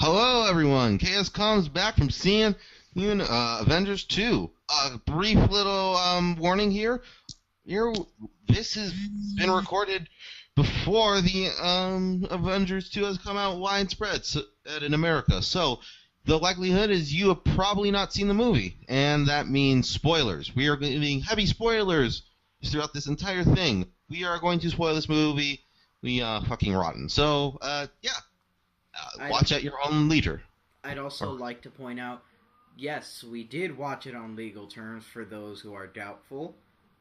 Hello, everyone. KS comes back from seeing Avengers 2. A brief little warning here. Here, this has been recorded before the Avengers 2 has come out widespread in America. So, the likelihood is you have probably not seen the movie, and that means spoilers. We are giving heavy spoilers throughout this entire thing. We are going to spoil this movie. We fucking rotten. So, yeah. I'd, Watch at your own leisure. I'd also like to point out, yes, we did watch it on legal terms for those who are doubtful.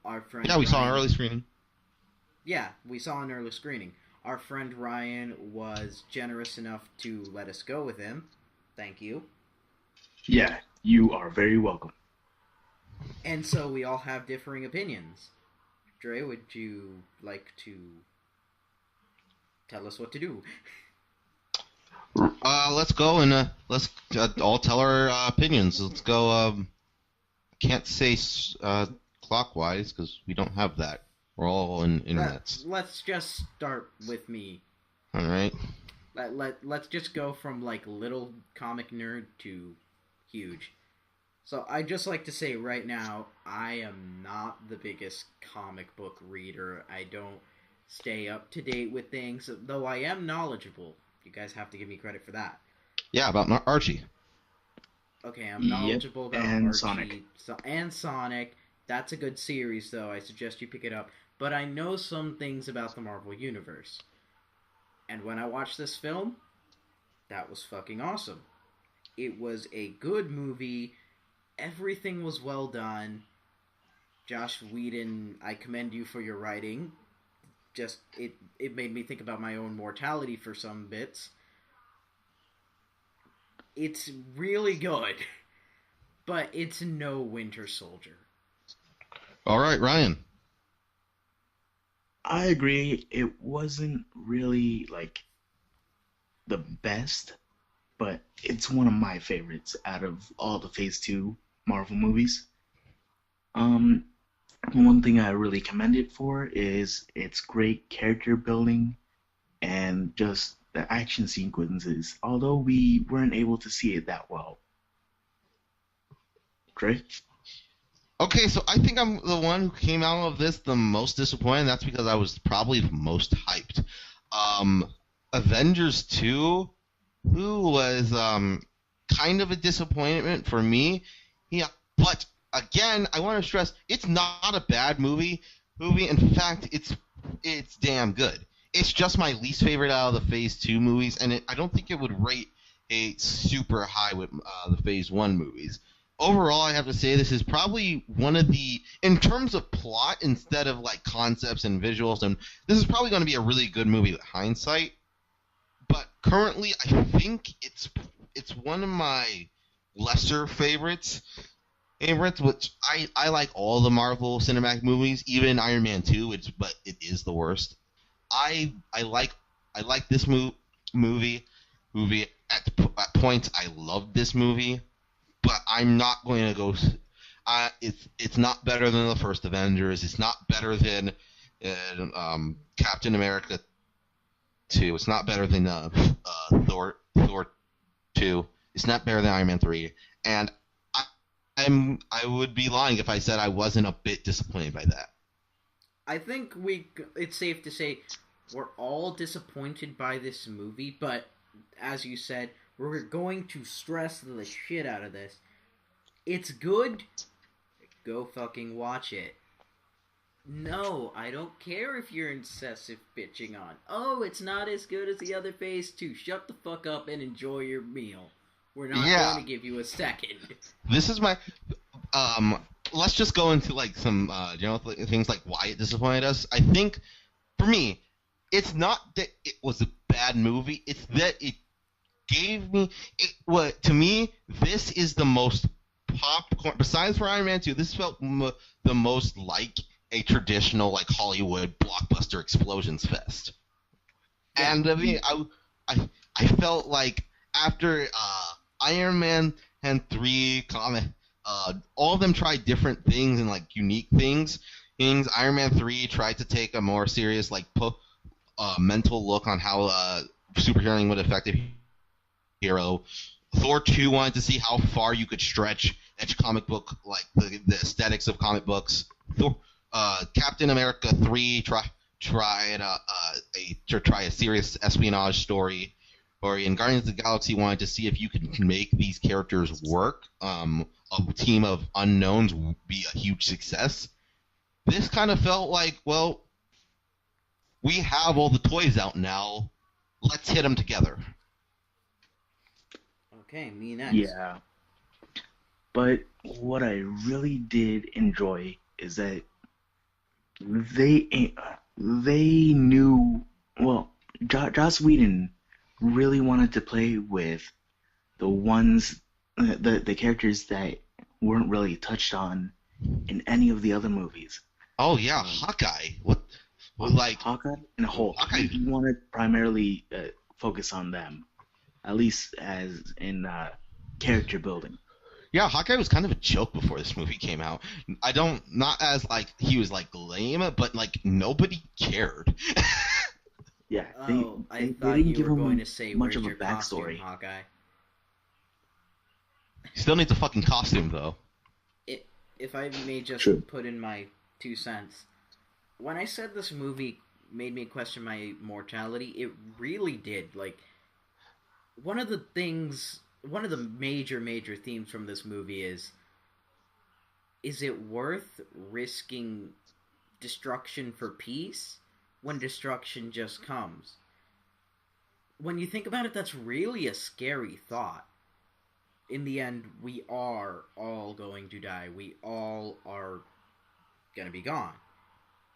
Our friend Yeah, we saw an Ryan- early screening. Yeah, we saw an early screening. Our friend Ryan was generous enough to let us go with him. Thank you. Yeah, you are very welcome. And so we all have differing opinions. Dre, would you like to tell us what to do? Let's go and let's all tell our opinions. Let's go. Can't say clockwise because we don't have that. We're all in internets. Let's just start with me. All right. Let's just go from like little comic nerd to huge. So I'd just like to say right now, I am not the biggest comic book reader. I don't stay up to date with things, though I am knowledgeable. You guys have to give me credit for that. Yeah, about Archie. Okay, I'm knowledgeable about and Archie Sonic. and Sonic. That's a good series, though. I suggest you pick it up. But I know some things about the Marvel Universe. And when I watched this film, that was fucking awesome. It was a good movie. Everything was well done. Josh Whedon, I commend you for your writing. Just, it made me think about my own mortality for some bits. It's really good. But it's no Winter Soldier. All right, Ryan. I agree. It wasn't really like the best, but it's one of my favorites out of all the Phase 2 Marvel movies. One thing I really commend it for is its great character building and just the action sequences, although we weren't able to see it that well. Great. Okay, so I think I'm the one who came out of this the most disappointed. That's because I was probably the most hyped. Avengers 2, who was kind of a disappointment for me. Yeah, but again, I want to stress it's not a bad movie. In fact, it's damn good. It's just my least favorite out of the Phase 2 movies, and I don't think it would rate a super high with the Phase 1 movies. Overall, I have to say this is probably one of the, in terms of plot instead of like concepts and visuals, and this is probably going to be a really good movie with hindsight. But currently, I think it's one of my lesser favorites, which I like all the Marvel cinematic movies, even Iron Man 2, but it is the worst. I like this movie. At points, I loved this movie. But I'm not going to go. It's not better than the first Avengers. It's not better than Captain America 2. It's not better than Thor 2. It's not better than Iron Man 3. And I would be lying if I said I wasn't a bit disappointed by that. I think it's safe to say we're all disappointed by this movie, but as you said, we're going to stress the shit out of this. It's good. Go fucking watch it. No, I don't care if you're incessive bitching on. Oh, it's not as good as the other Phase 2. Shut the fuck up and enjoy your meal. We're not going to give you a second. This is my... let's just go into like some general things like why it disappointed us. I think, for me, it's not that it was a bad movie. It's that it gave me to me this is the most popcorn besides for Iron Man 2. This felt the most like a traditional like Hollywood blockbuster explosions fest. Yeah. And I mean, I felt like after Iron Man and 3 comic, all of them tried different things and like unique things. Iron Man 3 tried to take a more serious like mental look on how superheroing would affect hero. Thor 2 wanted to see how far you could stretch edge comic book, like the aesthetics of comic books. Captain America 3 tried to try a serious espionage story. And Guardians of the Galaxy wanted to see if you could make these characters work. A team of unknowns would be a huge success. This kind of felt like, well, we have all the toys out now. Let's hit them together. Okay, me next. Yeah. But what I really did enjoy is that they knew, well, Joss Whedon really wanted to play with the ones, the characters that weren't really touched on in any of the other movies. Oh yeah, Hawkeye. What like Hawkeye and Hulk. Hawkeye. He wanted primarily focus on them, at least as in character building. Yeah, Hawkeye was kind of a joke before this movie came out. Not as like he was like lame, but like nobody cared. Yeah, I thought didn't you give were him going to say, much where's of a your costume, backstory. Hawkeye? Still needs a fucking costume though. If I may just True. put in my 2 cents, when I said this movie made me question my mortality, it really did. Like, one of the major themes from this movie is it worth risking destruction for peace when destruction just comes? When you think about it, that's really a scary thought. In the end, we are all going to die. We all are going to be gone.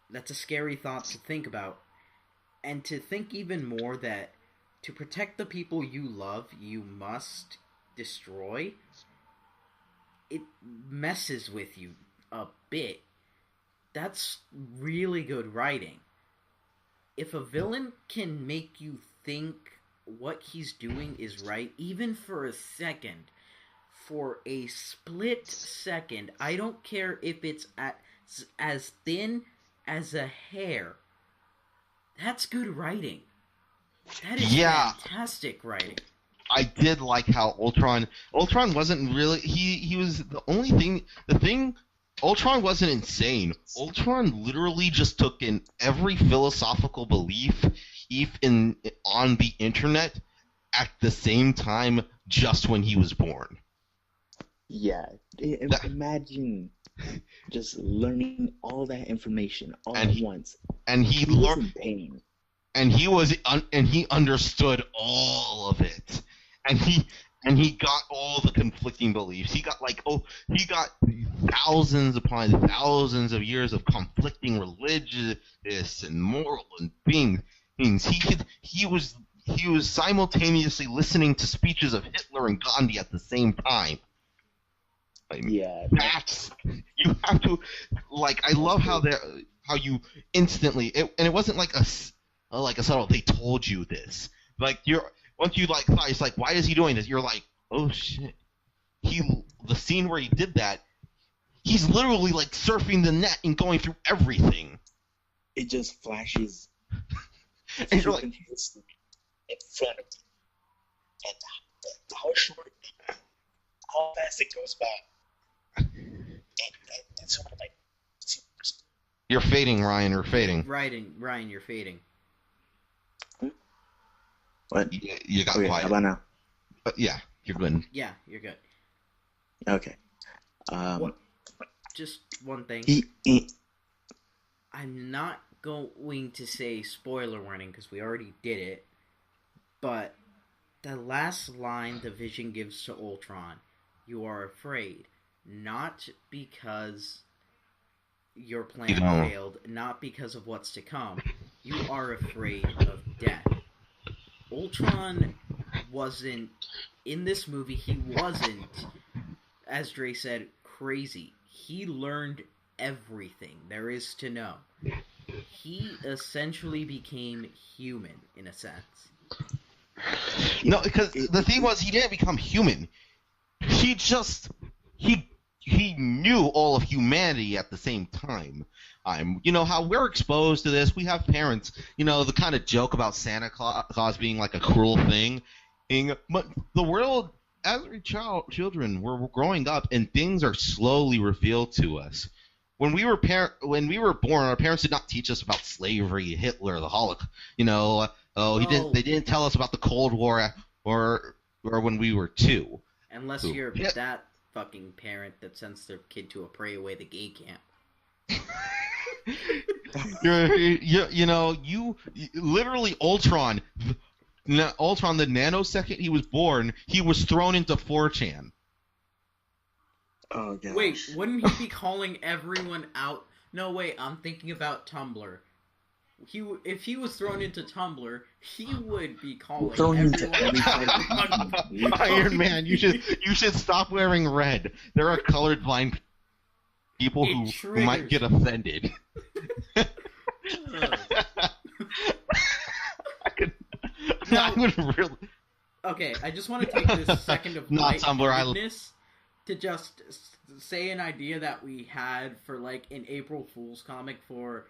That's a scary thought to think about. And to think even more that to protect the people you love, you must destroy. It messes with you a bit. That's really good writing. If a villain can make you think what he's doing is right, even for a second, for a split second, I don't care if it's as thin as a hair, that's good writing. That is fantastic writing. I did like how Ultron wasn't really he was the thing Ultron wasn't insane. Ultron literally just took in every philosophical belief on the internet at the same time just when he was born. Yeah, imagine just learning all that information all at once. And he was learned in pain. And he understood all of it. And he got all the conflicting beliefs. He got thousands upon thousands of years of conflicting religious and moral and things. He was simultaneously listening to speeches of Hitler and Gandhi at the same time. Yeah, you have to I love how you instantly and it wasn't like a subtle they told you this. Once you thought it's like, why is he doing this? You're like, oh shit. The scene where he did that, he's literally surfing the net and going through everything. It just flashes and you're like in front of you. And how short, how fast it goes by. And sort of you're fading, Ryan. You're fading. Ryan, you're fading. What? You got okay, quiet. How about now? Yeah, you're good. Yeah, you're good. Okay. Just one thing. He, I'm not going to say spoiler warning because we already did it, but the last line the Vision gives to Ultron, you are afraid, not because your plan failed, not because of what's to come. You are afraid of death. Ultron wasn't, in this movie, he wasn't, as Dre said, crazy. He learned everything there is to know. He essentially became human, in a sense. No, because the thing was, he didn't become human. He just, he knew all of humanity at the same time. You know how we're exposed to this. We have parents. You know the kind of joke about Santa Claus being like a cruel thing. But the world, as we children, we're growing up, and things are slowly revealed to us. When we were born, our parents did not teach us about slavery, Hitler, the Holocaust. They didn't tell us about the Cold War or when we were 2. Unless you're that fucking parent that sends their kid to a pray away the gay camp. you literally Ultron, the nanosecond he was born, he was thrown into 4chan. Oh gosh. Wait, wouldn't he be calling everyone out? No, wait, I'm thinking about Tumblr. If he was thrown into Tumblr, he would be calling everyone out. Iron Man, you should stop wearing red. There are colorblind people who might get offended. I would really. Okay, I just want to take this second of lightheartedness to just say an idea that we had for like an April Fool's comic for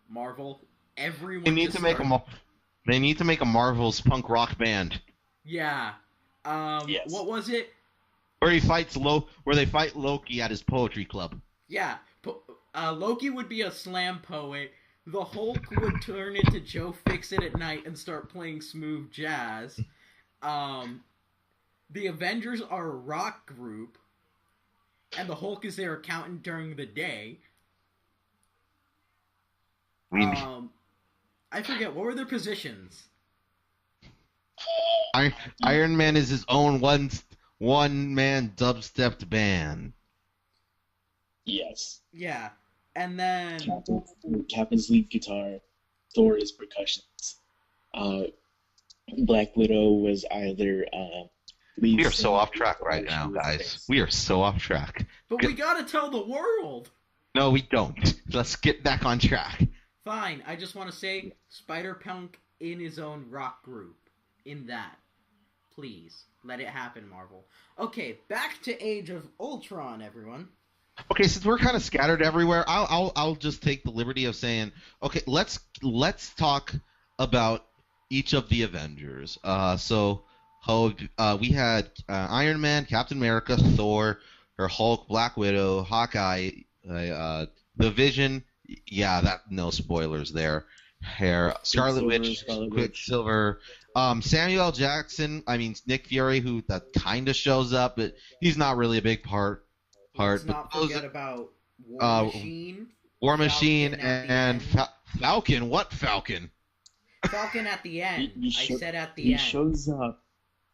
Marvel. Everyone they need to make a Marvel's punk rock band. Yeah. Yes. What was it? Where they fight Loki at his poetry club. Yeah. Loki would be a slam poet. The Hulk would turn into Joe Fixit at night and start playing smooth jazz. The Avengers are a rock group, and the Hulk is their accountant during the day. I forget, what were their positions? Iron Man is his own one-man dubstep band. Yes. Yeah, and then... Captain's lead guitar, Thor is percussions. Black Widow was either... we are so off track right now, guys. We are so off track. But we gotta tell the world! No, we don't. Let's get back on track. Fine, I just want to say Spider-Punk in his own rock group. In that. Please, let it happen, Marvel. Okay, back to Age of Ultron, everyone. Okay, since we're kind of scattered everywhere, I'll just take the liberty of saying, okay, let's talk about each of the Avengers. We had Iron Man, Captain America, Thor, or Hulk, Black Widow, Hawkeye, the Vision. Yeah, no spoilers there. Scarlet Witch, Quicksilver, Samuel L. Jackson. I mean Nick Fury, who that kind of shows up, but he's not really a big part. Let's not forget about War Machine and Falcon. What Falcon? Falcon at the end. I said at the end. He shows up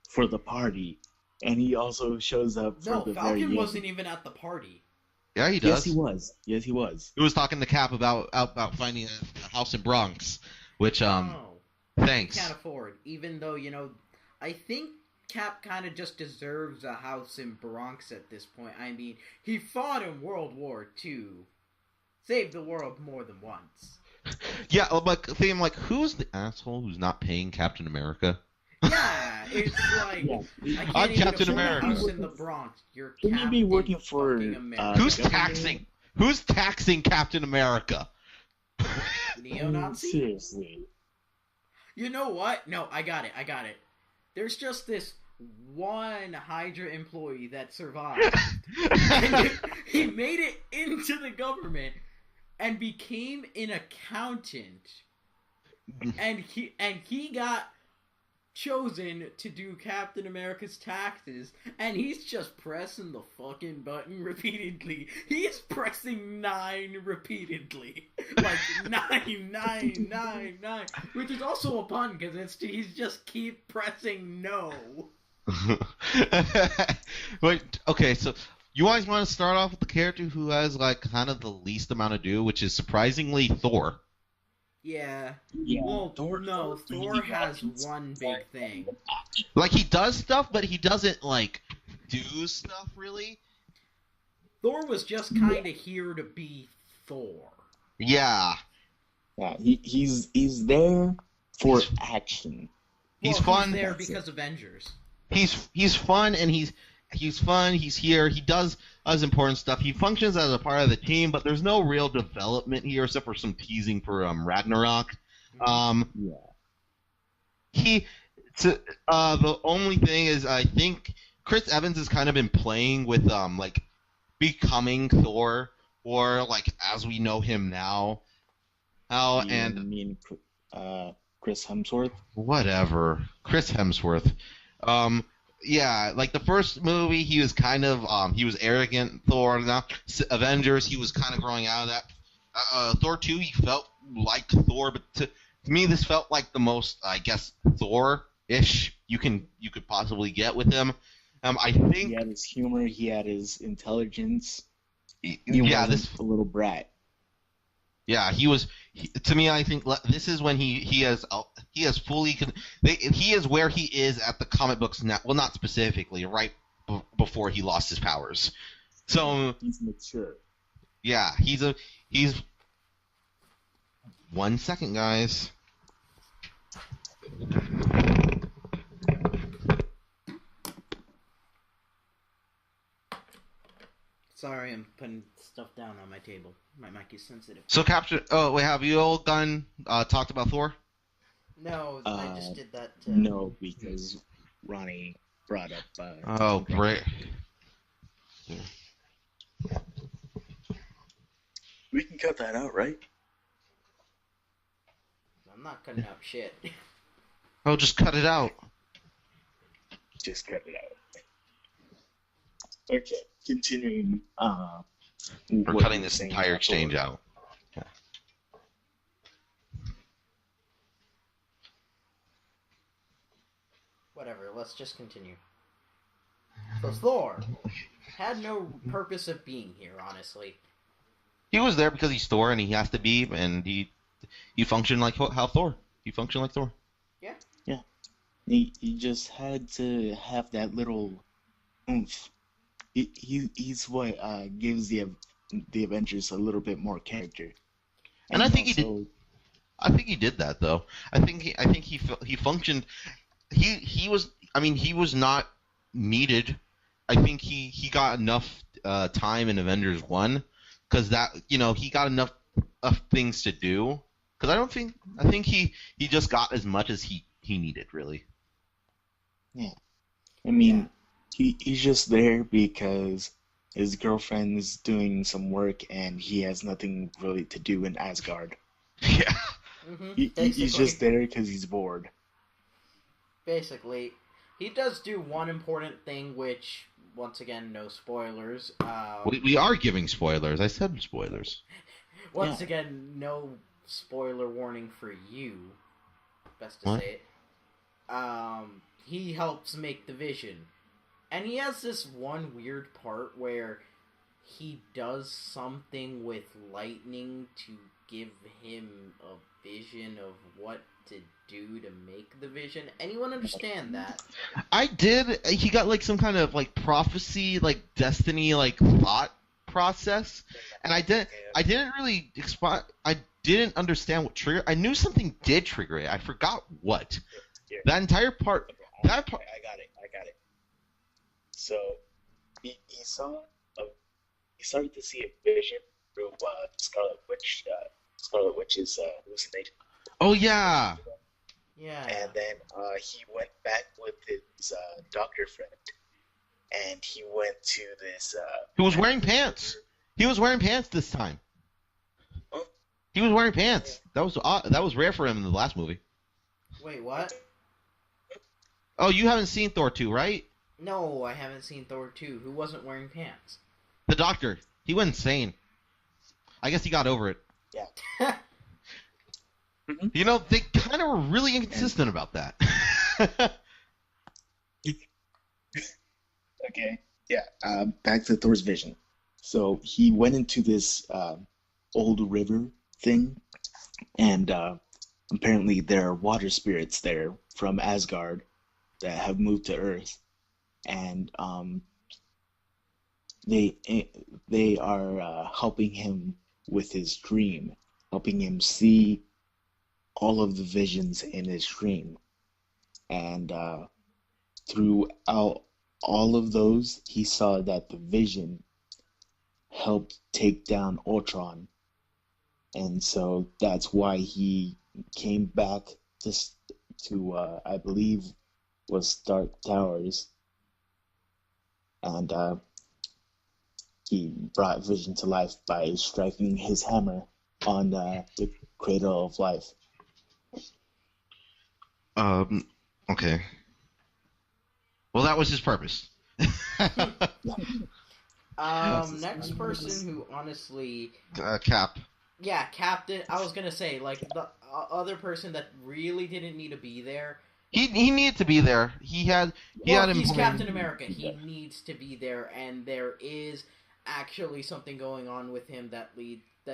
for the party, and he also shows up for the very end. No, Falcon wasn't even at the party. Yeah, he does. Yes, he was. He was talking to Cap about finding a house in Bronx, which thanks. He can't afford, even though I think Cap kind of just deserves a house in Bronx at this point. I mean, he fought in World War II, saved the world more than once. Yeah, but I'm like, who's the asshole who's not paying Captain America? Yeah, it's like I can't Captain even America. afford a house in the Bronx. You're Captain be working for who's taxing? Who's taxing Captain America? Neo-Nazi? Seriously. You know what? No, I got it. There's just this one Hydra employee that survived. And he made it into the government and became an accountant. And he got chosen to do Captain America's taxes, and he's just pressing the fucking button repeatedly. He's pressing 9 repeatedly, like 9, which is also a pun because he's just keep pressing no. Wait, okay, so you always want to start off with the character who has like kind of the least amount to do, which is surprisingly Thor. Yeah. Well, Thor has one big thing. Like, he does stuff, but he doesn't, like, do stuff, really. Thor was just kind of here to be Thor. Yeah. Yeah, he's there for action. He's fun. He's there because Avengers. He's fun, and he's fun, he's here, he does important stuff, he functions as a part of the team, but there's no real development here except for some teasing for Ragnarok. Yeah. So, the only thing is, I think Chris Evans has kind of been playing with like becoming Thor, or like as we know him now. How You and mean Chris Hemsworth? whatever, Chris Hemsworth. Um, yeah, like the first movie, he was kind of he was arrogant. Thor. Now Avengers, he was kind of growing out of that. Thor 2, he felt like Thor, but to me, this felt like the most, I guess, Thor-ish you could possibly get with him. I He think, had his humor, he had his intelligence. He yeah, wasn't a little brat. yeah, to me, I think this is when he has fully he is where he is at the comic books now. Well, not specifically, right before he lost his powers. So He's mature. yeah, he's 1 second, guys. Sorry, I'm putting stuff down on my table. My mic is sensitive. So capture. Oh wait, have you all done talked about Thor? No, I just did that to... No, because Ronnie brought up. Oh great. We can cut that out, right? I'm not cutting out shit. Oh, just cut it out. Just cut it out. Okay, continuing. We're cutting this entire exchange out. Yeah. Whatever, let's just continue. So Thor had no purpose of being here, honestly. He was there because he's Thor and he has to be, and he functioned like how Thor. He functioned like Thor. Yeah. Yeah. He just had to have that little oomph. He's what gives the Avengers a little bit more character. And I think he did. I think he did that though. I think he functioned. He was. I mean, he was not needed. I think he got enough time in Avengers 1 because that he got enough of things to do. Because I think he just got as much as he needed really. Yeah. I mean, he's just there because his girlfriend's doing some work and he has nothing really to do in Asgard. Yeah. He's just there because he's bored. Basically, he does do one important thing, which, once again, no spoilers. We are giving spoilers. I said spoilers. Once again, no spoiler warning for you. Best to say it. He helps make the Vision. And he has this one weird part where he does something with lightning to give him a vision of what to do to make the Vision. Anyone understand that? I did. He got like some kind of like prophecy, like destiny, like thought process, and I didn't really I didn't understand what triggered. I knew something did trigger it. I forgot what. That entire part. That part. I got it. So he he started to see a vision through Scarlet Witch. Scarlet Witch's hallucination. Oh yeah. Yeah. And then he went back with his doctor friend, and he went to this. He was wearing pants. He was wearing pants this time. Huh? He was wearing pants. That was rare for him in the last movie. Wait, what? Oh, you haven't seen Thor 2, right? No, I haven't seen Thor 2. Who wasn't wearing pants? The doctor. He went insane. I guess he got over it. Yeah. You know, they kind of were really inconsistent about that. Okay. Yeah. Back to Thor's vision. So he went into this old river thing, and apparently there are water spirits there from Asgard that have moved to Earth, and they are helping him with his dream, helping him see all of the visions in his dream, and throughout all of those, he saw that the vision helped take down Ultron, and so that's why he came back to I believe was Stark Towers, and he brought Vision to life by striking his hammer on the Cradle of Life. Okay. Well, that was his purpose. Next person who honestly, Cap. yeah, Captain. I was gonna say like the other person that really didn't need to be there. He needed to be there. He had him. He's Captain America. He needs to be there, and there is actually something going on with him that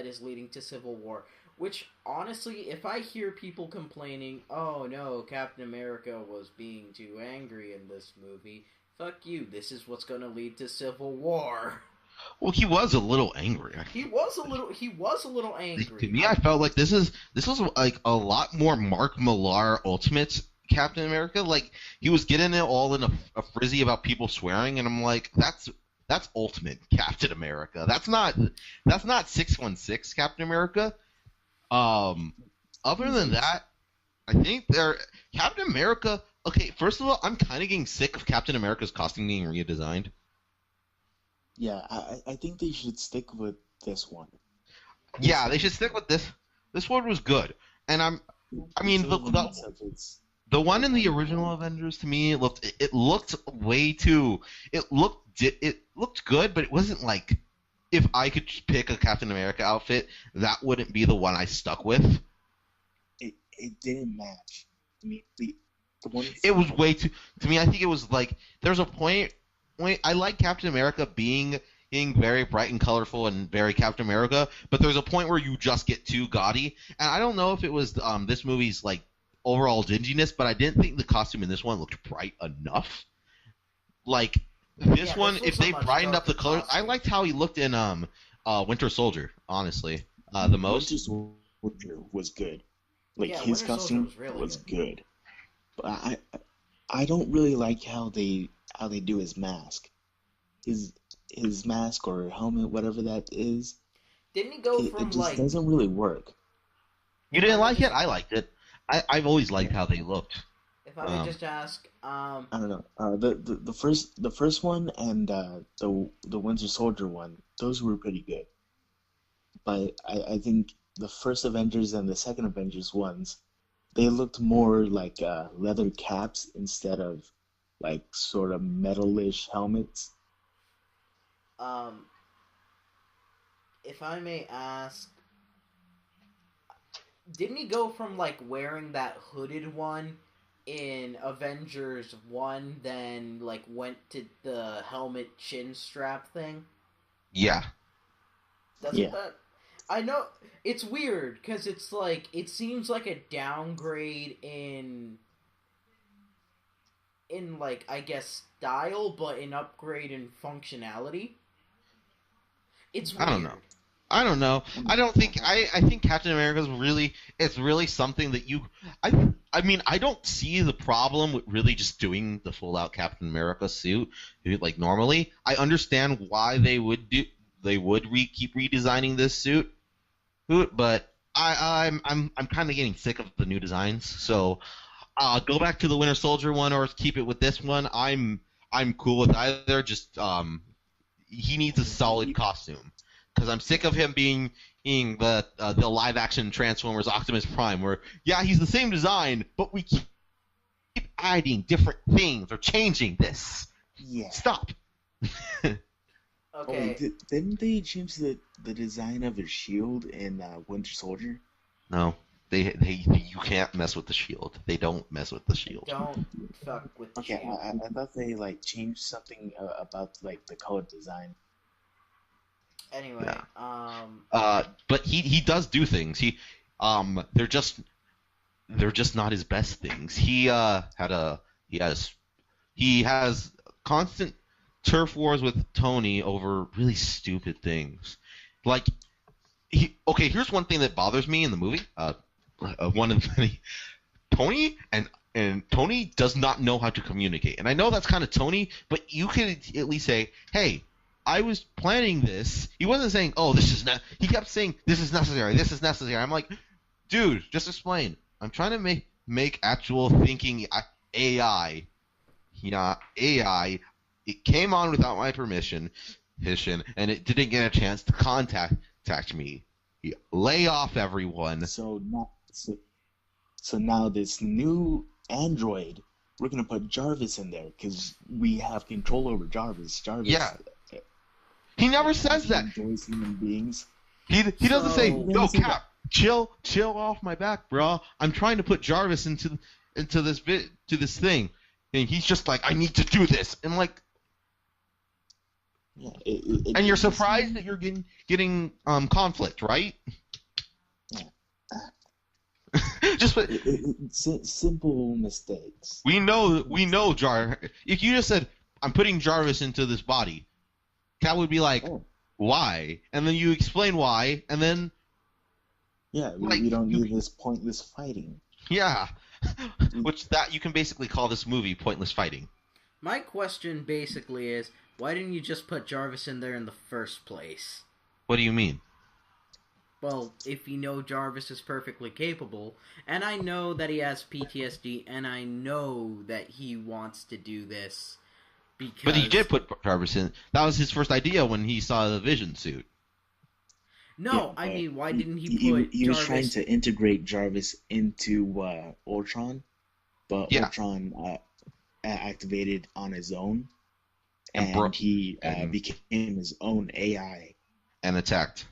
is leading to Civil War. Which honestly, if I hear people complaining, "Oh no, Captain America was being too angry in this movie," fuck you. This is what's going to lead to Civil War. Well, he was a little angry. He was a little angry. To me, I felt like this was like a lot more Mark Millar Ultimate Captain America. Like he was getting it all in a frizzy about people swearing, and I'm like, that's Ultimate Captain America. That's not 616 Captain America. Other than that, I think Captain America. Okay, first of all, I'm kind of getting sick of Captain America's costume being redesigned. Yeah, I think they should stick with this one. Yeah, they should stick with this. This one was good, and I mean, the one in the original Avengers to me it looked way too. It looked good, but it wasn't like if I could pick a Captain America outfit, that wouldn't be the one I stuck with. It didn't match. I mean, the one. It was way too. To me, I think it was like there's a point. I like Captain America being very bright and colorful and very Captain America, but there's a point where you just get too gaudy. And I don't know if it was this movie's like overall dinginess, but I didn't think the costume in this one looked bright enough. Like this one, if they brightened up the colors, I liked how he looked in Winter Soldier. Honestly, the most. Winter Soldier was good. Like Yeah, his Winter costume Soldier was really was good. good, but I don't really like how they do his mask, his mask or helmet, whatever that is. Didn't he go It from just like? doesn't really work. You didn't like it? I liked it. I've always liked how they looked. If I may just ask, I don't know. The first one and the Winter Soldier one, those were pretty good. But I think the first Avengers and the second Avengers ones, they looked more like leather caps instead of like sort of metalish helmets. if I may ask, didn't he go from like wearing that hooded one in Avengers 1, then like went to the helmet chin strap thing? Yeah. Doesn't that? I know it's weird because it's like it seems like a downgrade in like I guess style, but an upgrade in functionality. It's weird. I don't know. I don't think I think Captain America is it's really something that you I mean I don't see the problem with really just doing the full out Captain America suit like normally. I understand why they would keep redesigning this suit, but I'm kind of getting sick of the new designs. So go back to the Winter Soldier one or keep it with this one. I'm cool with either. Just he needs a solid costume. Because I'm sick of him being the live action Transformers Optimus Prime, where he's the same design, but we keep adding different things or changing this. Yeah. Stop. Okay. Didn't they change the design of his shield in Winter Soldier? No, you can't mess with the shield. They don't mess with the shield. Don't fuck with the shield. I thought they like changed something about like the color design. Anyway, but he does do things. They're just not his best things. He has constant turf wars with Tony over really stupid things. Like here's one thing that bothers me in the movie. One of the many, Tony and Tony does not know how to communicate. And I know that's kind of Tony, but you could at least say, hey, I was planning this. He wasn't saying, "Oh, this is not." He kept saying, "This is necessary. This is necessary." I'm like, dude, just explain. I'm trying to make actual thinking AI yeah, AI, it came on without my permission, and it didn't get a chance to contact me. Lay off everyone. So now this new android, we're gonna put Jarvis in there because we have control over Jarvis. Jarvis, Yeah. He never says that. enjoys human beings. He doesn't say, So- "Yo, Cap, chill off my back, bro. I'm trying to put Jarvis into this thing," and he's just like, "I need to do this," and like, Yeah, and you're surprised that you're getting conflict, right? Just simple mistakes. we know If you just said, "I'm putting Jarvis into this body," Cat would be like, Oh, "Why?" And then you explain why, and then yeah, like, we don't need this pointless fighting. yeah, which that you can basically call this movie pointless fighting. My question basically is, why didn't you just put Jarvis in there in the first place? What do you mean? Well, if you know Jarvis is perfectly capable, and I know that he has PTSD, and I know that he wants to do this because... But he did put Jarvis in. That was his first idea when he saw the Vision suit. No, Yeah, I but mean, why didn't he put he was Jarvis... trying to integrate Jarvis into Ultron, but Yeah. Ultron activated on his own, And and he and- became his own AI. And attacked.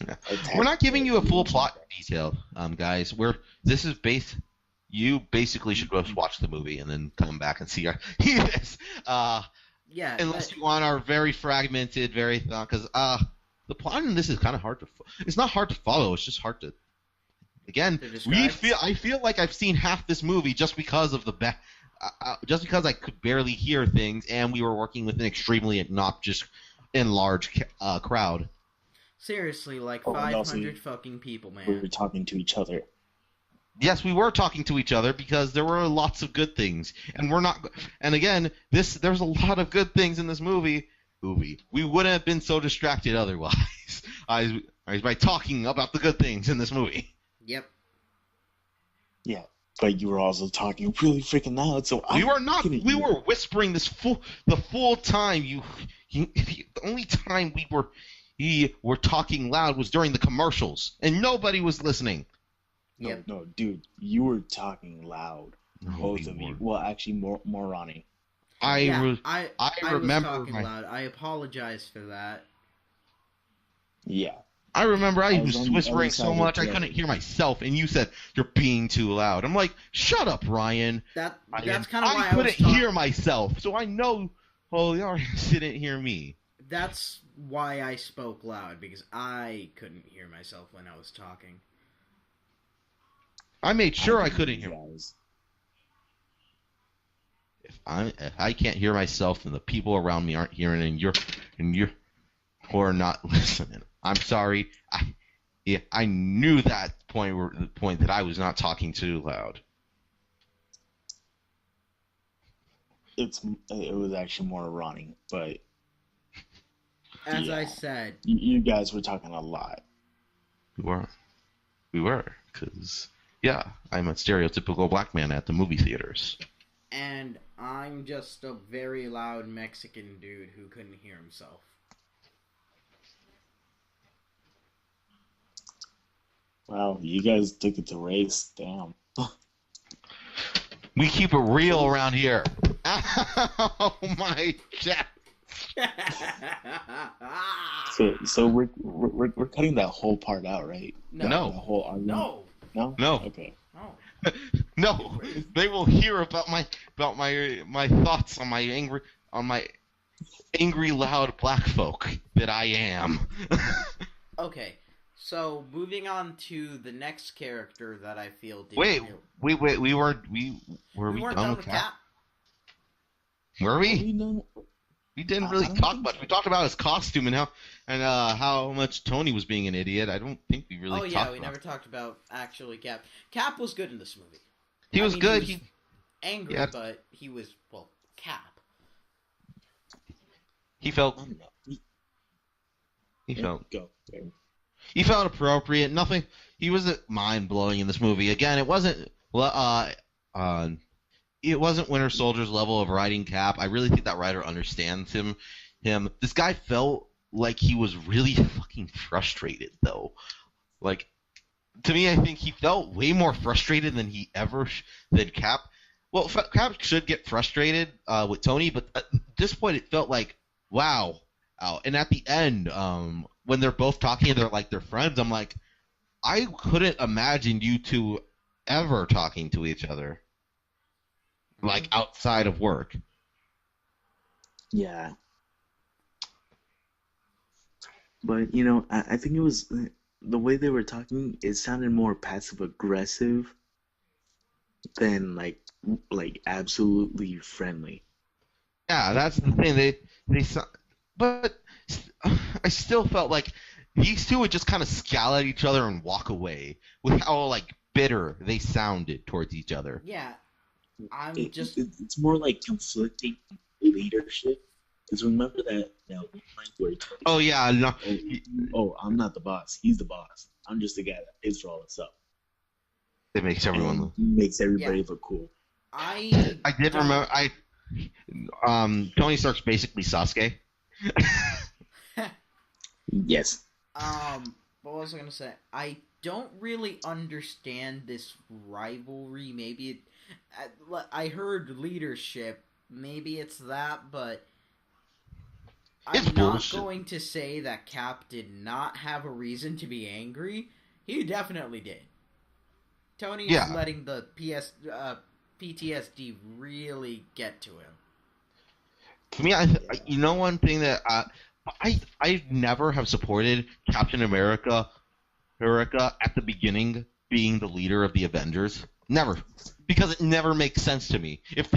Attacked We're not giving you a the full Ultron. plot detail, guys. You basically should go watch the movie and then come back and see this. Yeah, Unless but- you want our very fragmented, because the plot in this is kind of hard to. It's not hard to follow. It's just hard to. Again, To describe. I feel like I've seen half this movie just because of just because I could barely hear things, and we were working with an extremely obnoxious and large crowd. Seriously, like Oh, and also 500 fucking people, We were man. talking to each other. Yes, we were talking to each other because there were lots of good things, and we're not. And again, there's a lot of good things in this movie. We wouldn't have been so distracted otherwise, by talking about the good things in this movie. Yep. Yeah, but you were also talking really freaking loud, so We I were not. couldn't We hear. were whispering the full time. The only time we were talking loud was during the commercials, and nobody was listening. No, Yep. no, dude, you were talking loud. No, Both we of you. weren't. Well, actually, more Ronnie. I remember was talking my- loud. I apologize for that. Yeah. I remember I I was was on the whispering other so side of much I the- couldn't hear myself, and you said you're being too loud. I'm like, shut up, Ryan. That's Ryan. kind of why I couldn't was talking. hear myself, so I know. Oh, the audience didn't hear me. That's why I spoke loud, because I couldn't hear myself when I was talking. I made sure I didn't couldn't hear. guys. If I can't hear myself, and the people around me aren't hearing, and you're or not listening, I'm sorry. I knew the point that I was not talking too loud. It was actually more Ronnie, but As I Yeah. said, you guys were talking a lot. We were, because yeah, I'm a stereotypical black man at the movie theaters. and I'm just a very loud Mexican dude who couldn't hear himself. Wow, you guys took it to race. Damn. We keep it real around here. Oh my god. So we're cutting that whole part out, right? No. The whole argument. No. No. No. Okay. No. No, they will hear about my thoughts on my angry loud black folk that I am. Okay. So moving on to the next character that I feel did Wait, we weren't weren't done done with with Cap? Cap. Were Are we? we done? We didn't I really don't talk think much. so. We talked about his costume and how much Tony was being an idiot. I don't think we really Oh yeah, talked we about. never talked about actually Cap. Cap was good in this movie. He I was mean, good. He was angry, yeah. but he was Cap. He felt I don't know. he felt Go. he felt appropriate. Nothing. He wasn't mind blowing in this movie. Again, it wasn't. it wasn't Winter Soldier's level of writing Cap. I really think that writer understands him. This guy felt like he was really fucking frustrated though. Like to me, I think he felt way more frustrated than he ever than Cap. Well, Cap should get frustrated with Tony, but at this point, it felt like wow. And at the end, when they're both talking and they're like they're friends, I'm like, I couldn't imagine you two ever talking to each other, like outside of work. Yeah. But you know, I think it was the way they were talking. It sounded more passive aggressive than like absolutely friendly. Yeah, that's the thing. But I still felt like these two would just kind of scowl at each other and walk away with how like bitter they sounded towards each other. Yeah, It's more like conflicting leadership. Because remember that one line where Tony Oh yeah, no, oh, I'm not the boss. He's the boss. I'm just the guy that pays for all this stuff. it makes everyone look. He makes everybody look cool. I did remember. Tony Stark's basically Sasuke. Yes. What was I gonna say? I don't really understand this rivalry. Maybe I heard leadership. Maybe it's that, but It's I'm not bullshit. going to say that Cap did not have a reason to be angry. He definitely did. Tony is letting the PTSD really get to him. To me, you know one thing that I never have supported Captain America at the beginning being the leader of the Avengers. Never, because it never makes sense to me. If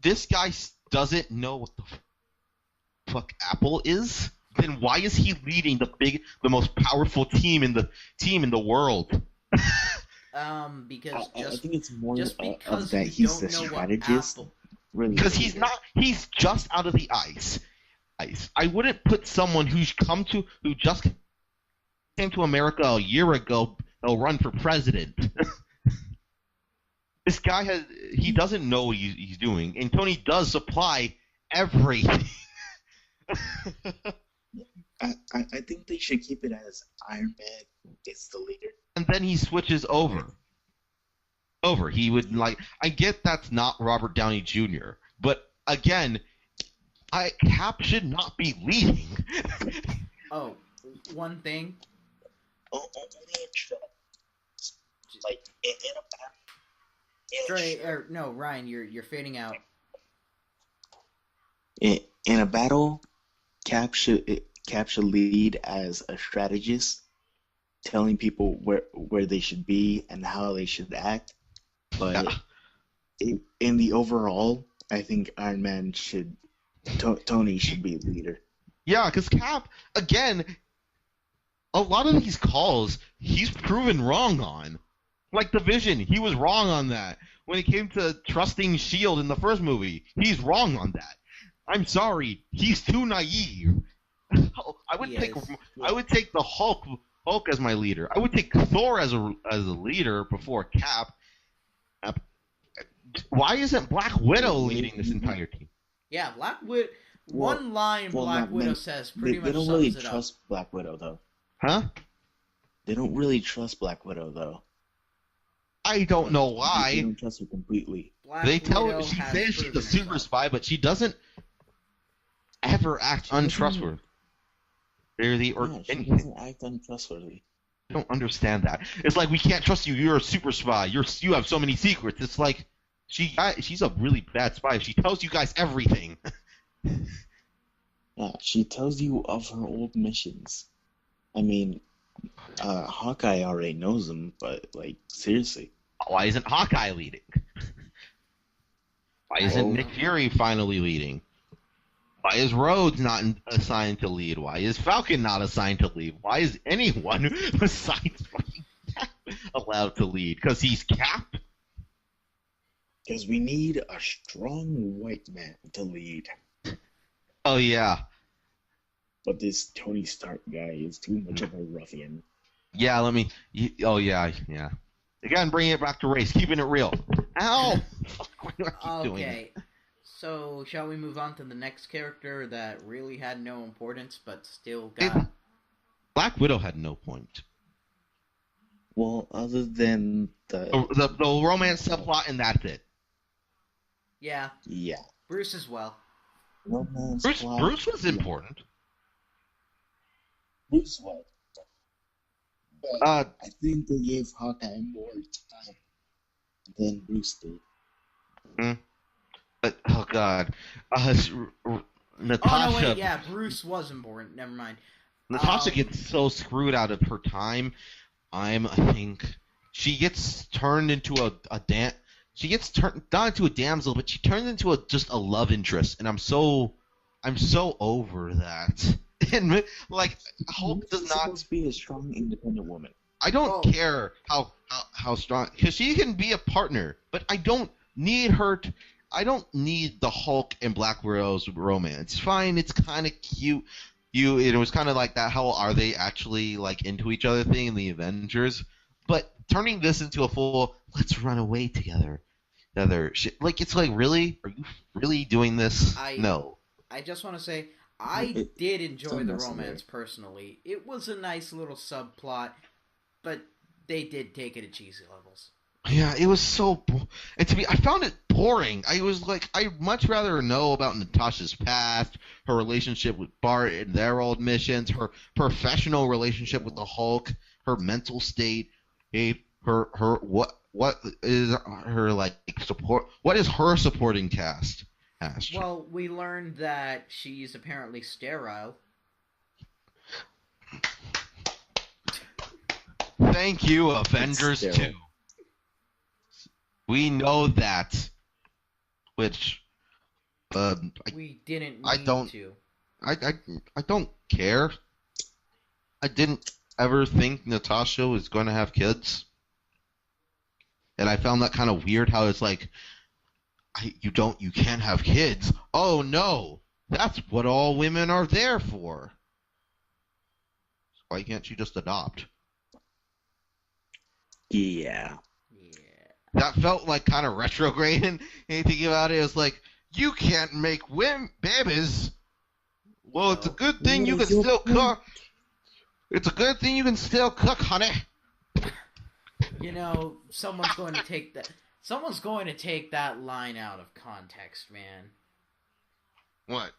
this guy doesn't know what the fuck Apple is, then why is he leading the most powerful team in the world? Because I think it's more just because of that we he's don't the know strategist. what Apple. Really, Because he's not. He's just out of the ice. I wouldn't put someone who just came to America a year ago. He'll run for president. This guy he doesn't know what he's doing, and Tony does supply everything. I think they should keep it as Iron Man is the leader. And then he switches over. He would I get that's not Robert Downey Jr., but again, Cap should not be leading. Oh, one thing. Only in trouble. Like in a No, Ryan, you're fading out. in a battle, Cap should lead as a strategist, telling people where they should be and how they should act. But in the overall, I think Iron Man Tony should be leader. Yeah, because Cap, again, a lot of these calls he's proven wrong on. Like the Vision, he was wrong on that. When it came to trusting S.H.I.E.L.D. in the first movie, he's wrong on that. I'm sorry, he's too naive. I would take the Hulk as my leader. I would take Thor as a leader before Cap. Why isn't Black Widow leading this entire team? Yeah, Black Widow. One line Black Widow says pretty much they don't sums really it up. trust Black Widow though. Huh? They don't really trust Black Widow though. I don't know They why. don't trust her completely. She says she's a super spy, but she doesn't ever act untrustworthy. She doesn't act untrustworthy. I don't understand that. It's like we can't trust you. You're a super spy. You have so many secrets. It's like she's a really bad spy. She tells you guys everything. Yeah, she tells you of her old missions. I mean, Hawkeye already knows them, but like seriously, Why isn't Hawkeye leading? Why isn't Nick Fury finally leading? Why is Rhodes not assigned to lead? Why is Falcon not assigned to lead? Why is anyone besides fucking Cap allowed to lead? Because he's Cap? because we need a strong white man to lead. Oh, yeah. But this Tony Stark guy is too much of a ruffian. Yeah, oh, yeah. Again, bringing it back to race, keeping it real. Ow! Why do I keep doing it? Okay, so shall we move on to the next character that really had no importance but still got... Black Widow had no point. Well, other than The romance subplot, and that's it. Yeah, yeah, Bruce as well. romance Bruce, plot. Bruce was yeah, important. Bruce was. But Uh, I think they gave Hawkeye more time than Bruce did. but oh god, Oh Natasha. no, wait, yeah, Bruce was important. Never mind. Natasha gets so screwed out of her time. I think she gets turned into a She gets turned not into a damsel, but she turns into just a love interest, and I'm so over that. And like, Hulk does She's not. supposed to be a strong, independent woman. I don't Oh. care how strong, because she can be a partner, but I don't need her. I don't need the Hulk and Black Widow's romance. Fine, it's kind of cute. It was kind of like that. How are they actually like into each other thing in the Avengers? But turning this into a full let's run away together, shit, like it's like really, are you really doing this? No. I just want to say, I did enjoy the romance personally. It was a nice little subplot, but they did take it to cheesy levels. Yeah, it was so, and I found it boring. I was like, I'd much rather know about Natasha's past, her relationship with Bart and their old missions, her professional relationship with the Hulk, her mental state, her what is her like support? What is her supporting cast? Well, we learned that she's apparently sterile. Thank you, Avengers 2. We know that, which we didn't need I don't to. I don't care. I didn't ever think Natasha was going to have kids, and I found that kind of weird. How it's like, you can't have kids. Oh no, that's what all women are there for. Why can't you just adopt? Yeah. That felt like kind of retrograde, and thinking about it, it was like, you can't make babies. Well, it's a good thing you can still cook. It's a good thing you can still cook, honey. You know, someone's going to take that line out of context, man. What?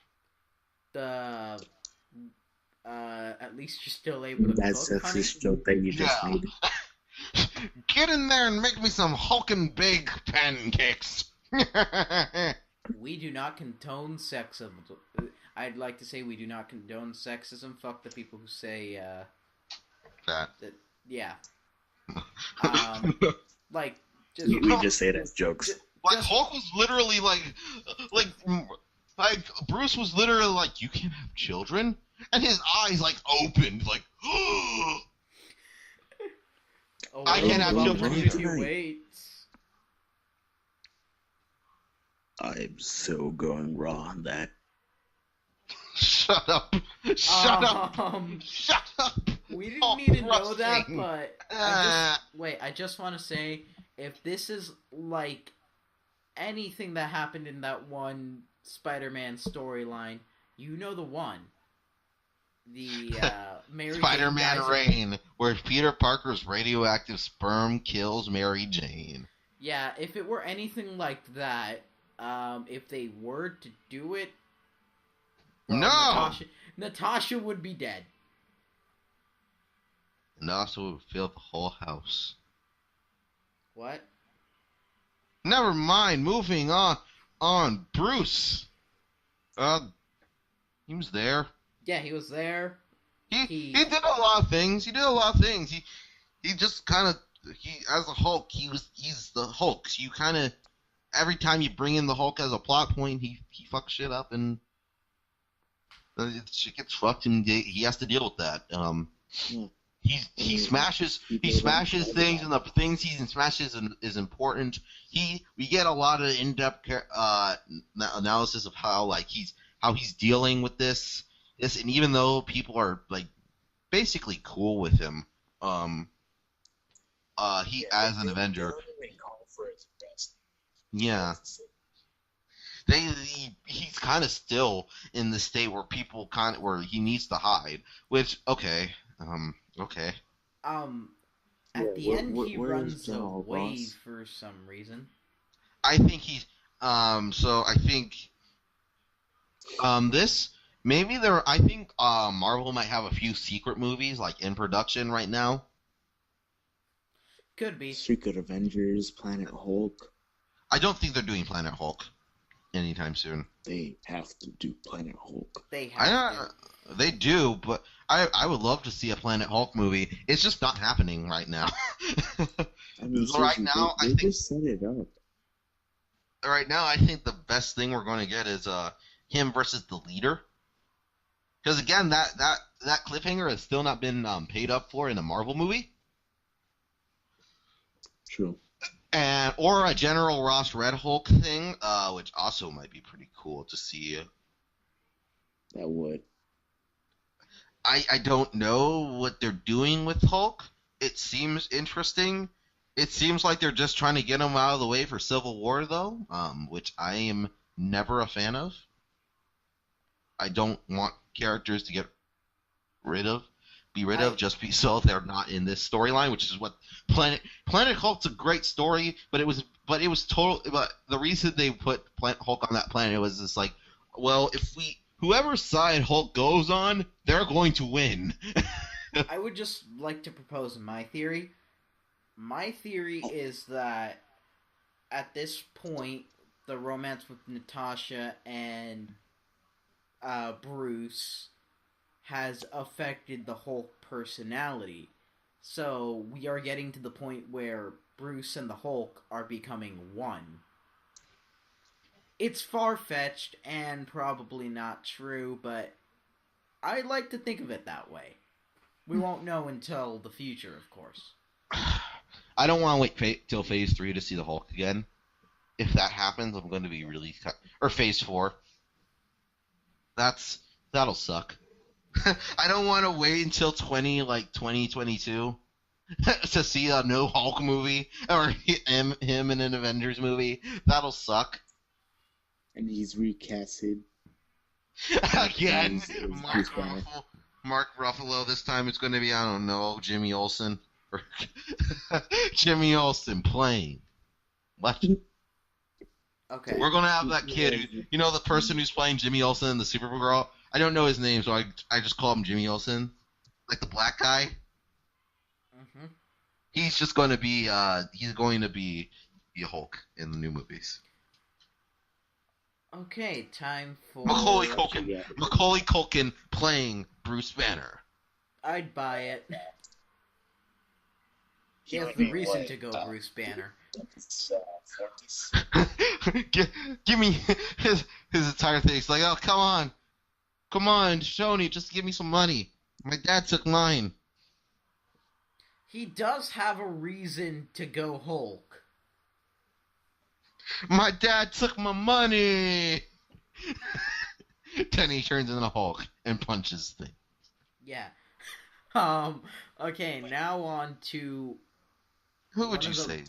At least you're still able to That cook, honey. sexist joke that you just made. Get in there and make me some hulking big pancakes. We do not condone sexism. I'd like to say we do not condone sexism. Fuck the people who say that. Yeah. Like, just We just say it as jokes. Like Hulk was literally like Bruce was literally like, you can't have children, and his eyes like opened like. Oh, I can't have children if either. you wait. I'm so going raw on that. Shut up! Shut up! Shut up! We didn't Oh, need to know that, crushing. but I just want to say, if this is like anything that happened in that one Spider-Man storyline, you know the one. The Mary Spider-Man Jane Reign, where Peter Parker's radioactive sperm kills Mary Jane. Yeah, if it were anything like that, if they were to do it, well, No! Natasha would be dead. And also would fill the whole house. What? Never mind, moving on. Bruce. He was there. Yeah, he was there. He did a lot of things. He just kind of, as a Hulk, he's the Hulk. So you kind of, every time you bring in the Hulk as a plot point, he fucks shit up, and shit gets fucked, and he has to deal with that. He smashes things, and the things he smashes is important. We get a lot of in-depth analysis of how he's dealing with this, and even though people are like basically cool with him, he as an Avenger. Yeah. He's kind of still in the state where people kind of where he needs to hide. Which okay. Um, Yeah, at the end, he where's runs General away Ross? for some reason. I think he's so I think this maybe there I think Marvel might have a few secret movies like in production right now. Could be. Secret Avengers, Planet Hulk. I don't think they're doing Planet Hulk anytime soon. They have to do Planet Hulk. They have to. They do, but I would love to see a Planet Hulk movie. It's just not happening right now. I mean, Right seriously, now, they just set it up. right now I think the best thing we're going to get is him versus the leader. Because again, that cliffhanger has still not been paid up for in a Marvel movie, True. and or a General Ross Red Hulk thing, which also might be pretty cool to see. That would. I don't know what they're doing with Hulk. It seems interesting. It seems like they're just trying to get him out of the way for Civil War, though, which I am never a fan of. I don't want characters to be rid of just so they're not in this storyline, which is what Planet Hulk's a great story, but it was total. But the reason they put Planet Hulk on that planet was just like, well, if whoever side Hulk goes on, they're going to win. I would just like to propose my theory. My theory is that at this point, the romance with Natasha and Bruce has affected the Hulk personality. So we are getting to the point where Bruce and the Hulk are becoming one. It's far-fetched and probably not true, but I like to think of it that way. We won't know until the future, of course. I don't want to wait till Phase 3 to see the Hulk again. If that happens, I'm going to be really or Phase 4. That'll suck. I don't want to wait until 2022 to see a no Hulk movie or him in an Avengers movie. That'll suck. And he's recasted. Again, He's back. Mark Ruffalo. This time it's going to be, I don't know, Jimmy Olsen. Jimmy Olsen playing. What? Okay. We're going to have that kid, the person who's playing Jimmy Olsen, the Supergirl. I don't know his name, so I just call him Jimmy Olsen. Like the black guy. Mm-hmm. He's just going to be, the Hulk in the new movies. Okay, time for... Macaulay Culkin playing Bruce Banner. I'd buy it. He has the reason to go Bruce Banner. Give me his entire thing. It's like, oh, come on, Shoney, just give me some money. My dad took mine. He does have a reason to go Hulk. My dad took my money. Then he turns into Hulk and punches things. Yeah. Okay, now on to... Who would you say?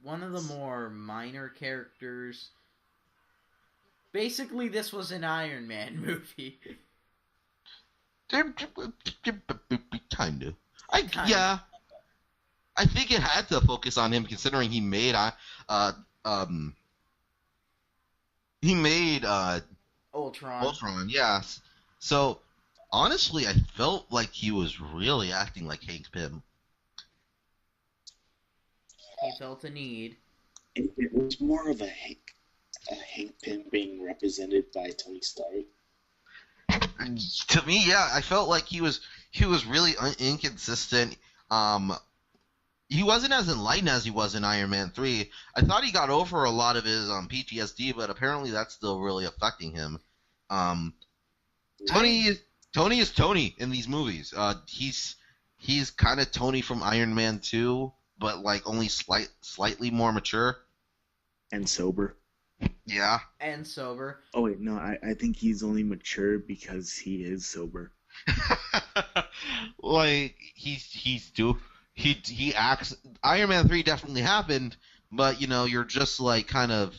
One of the more minor characters. Basically, this was an Iron Man movie. Kinda. Yeah. I think it had to focus on him, considering he made Ultron. Ultron, yes. So honestly, I felt like he was really acting like Hank Pym. He felt a need. It was more of a Hank Pym being represented by Tony Stark. To me, yeah, I felt like he was really inconsistent. He wasn't as enlightened as he was in Iron Man 3. I thought he got over a lot of his PTSD, but apparently that's still really affecting him. Tony is Tony in these movies. He's kind of Tony from Iron Man 2, but like only slightly more mature. And sober. Yeah. And sober. Oh wait, no, I think he's only mature because he is sober. Like he acts. Iron Man 3 definitely happened, but you're just like kind of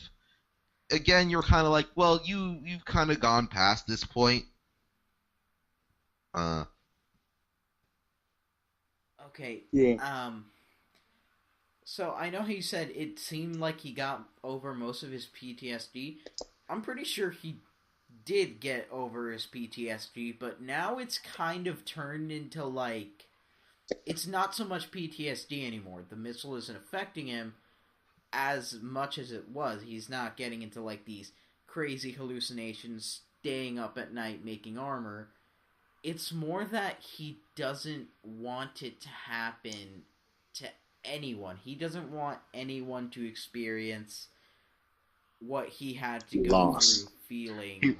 again, you're kind of like, well, you've kind of gone past this point. Uh, Okay. Yeah. So I know he said it seemed like he got over most of his PTSD. I'm pretty sure he did get over his PTSD, but now it's kind of turned into like it's not so much PTSD anymore. The missile isn't affecting him as much as it was. He's not getting into like these crazy hallucinations, staying up at night making armor. It's more that he doesn't want it to happen to anyone. He doesn't want anyone to experience what he had to go Loss. through feeling.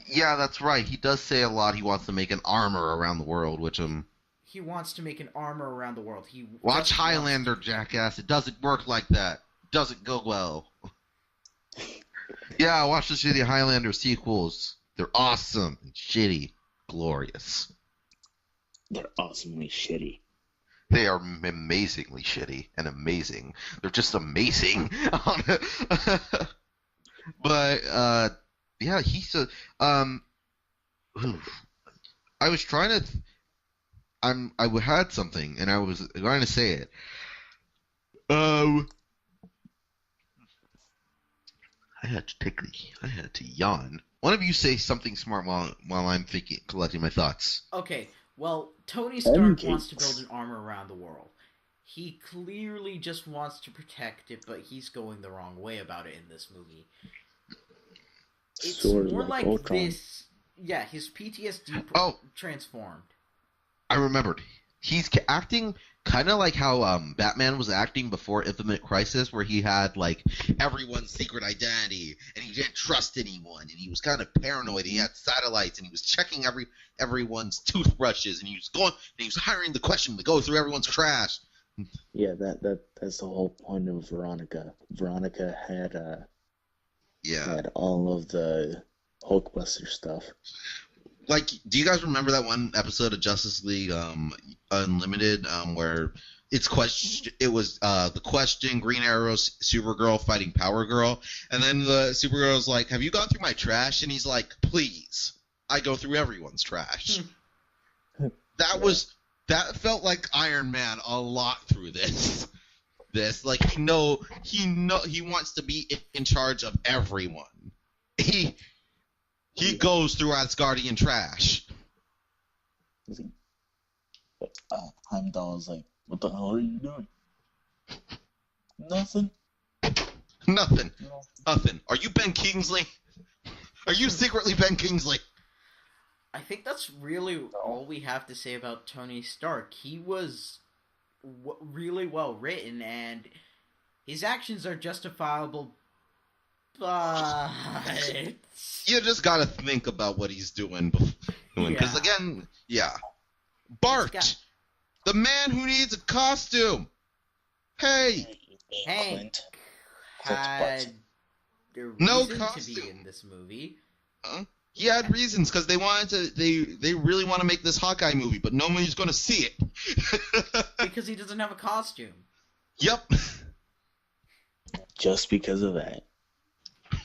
yeah, that's right. He does say a lot. He wants to make an armor around the world, which He wants to make an armor around the world. He watch just wants Highlander, jackass. It doesn't work like that. It doesn't go well. Yeah, watch the shitty Highlander sequels. They're awesome and shitty, glorious. They're awesomely shitty. They are amazingly shitty and amazing. They're just amazing. But yeah, he's a I was trying to. I had something and I was going to say it. I had to yawn. One of you say something smart while I'm collecting my thoughts. Okay, well, Tony Stark Pancakes. wants to build an armor around the world. He clearly just wants to protect it, but he's going the wrong way about it in this movie. It's Sort of more like like Ultron. this. Yeah, his PTSD Oh. transformed. I remembered. He's acting kind of like how Batman was acting before Infinite Crisis, where he had like everyone's secret identity and he didn't trust anyone, and he was kind of paranoid. He had satellites and he was checking everyone's toothbrushes, and he was hiring the question to go through everyone's trash. Yeah, that's the whole point of Veronica. Veronica Yeah. had all of the Hulkbuster stuff. Like, do you guys remember that one episode of Justice League Unlimited where it was the Question, Green Arrow, Supergirl fighting Power Girl, and then the Supergirl's like, "Have you gone through my trash?" And he's like, "Please, I go through everyone's trash." That felt like Iron Man a lot through this. Like he wants to be in charge of everyone. He goes through Asgardian trash. Heimdall is like, what the hell are you doing? Nothing. Nothing. No. Nothing. Are you Ben Kingsley? Are you secretly Ben Kingsley? I think that's really all we have to say about Tony Stark. He was really well written, and his actions are justifiable, but You just gotta think about what he's doing. Because again, yeah. Bart! The man who needs a costume! Hey! Hank Clint. had a reason No to costume. be in this movie. He had reasons, because they wanted to. They really want to make this Hawkeye movie, but nobody's gonna see it. Because he doesn't have a costume. Yep. Just because of that.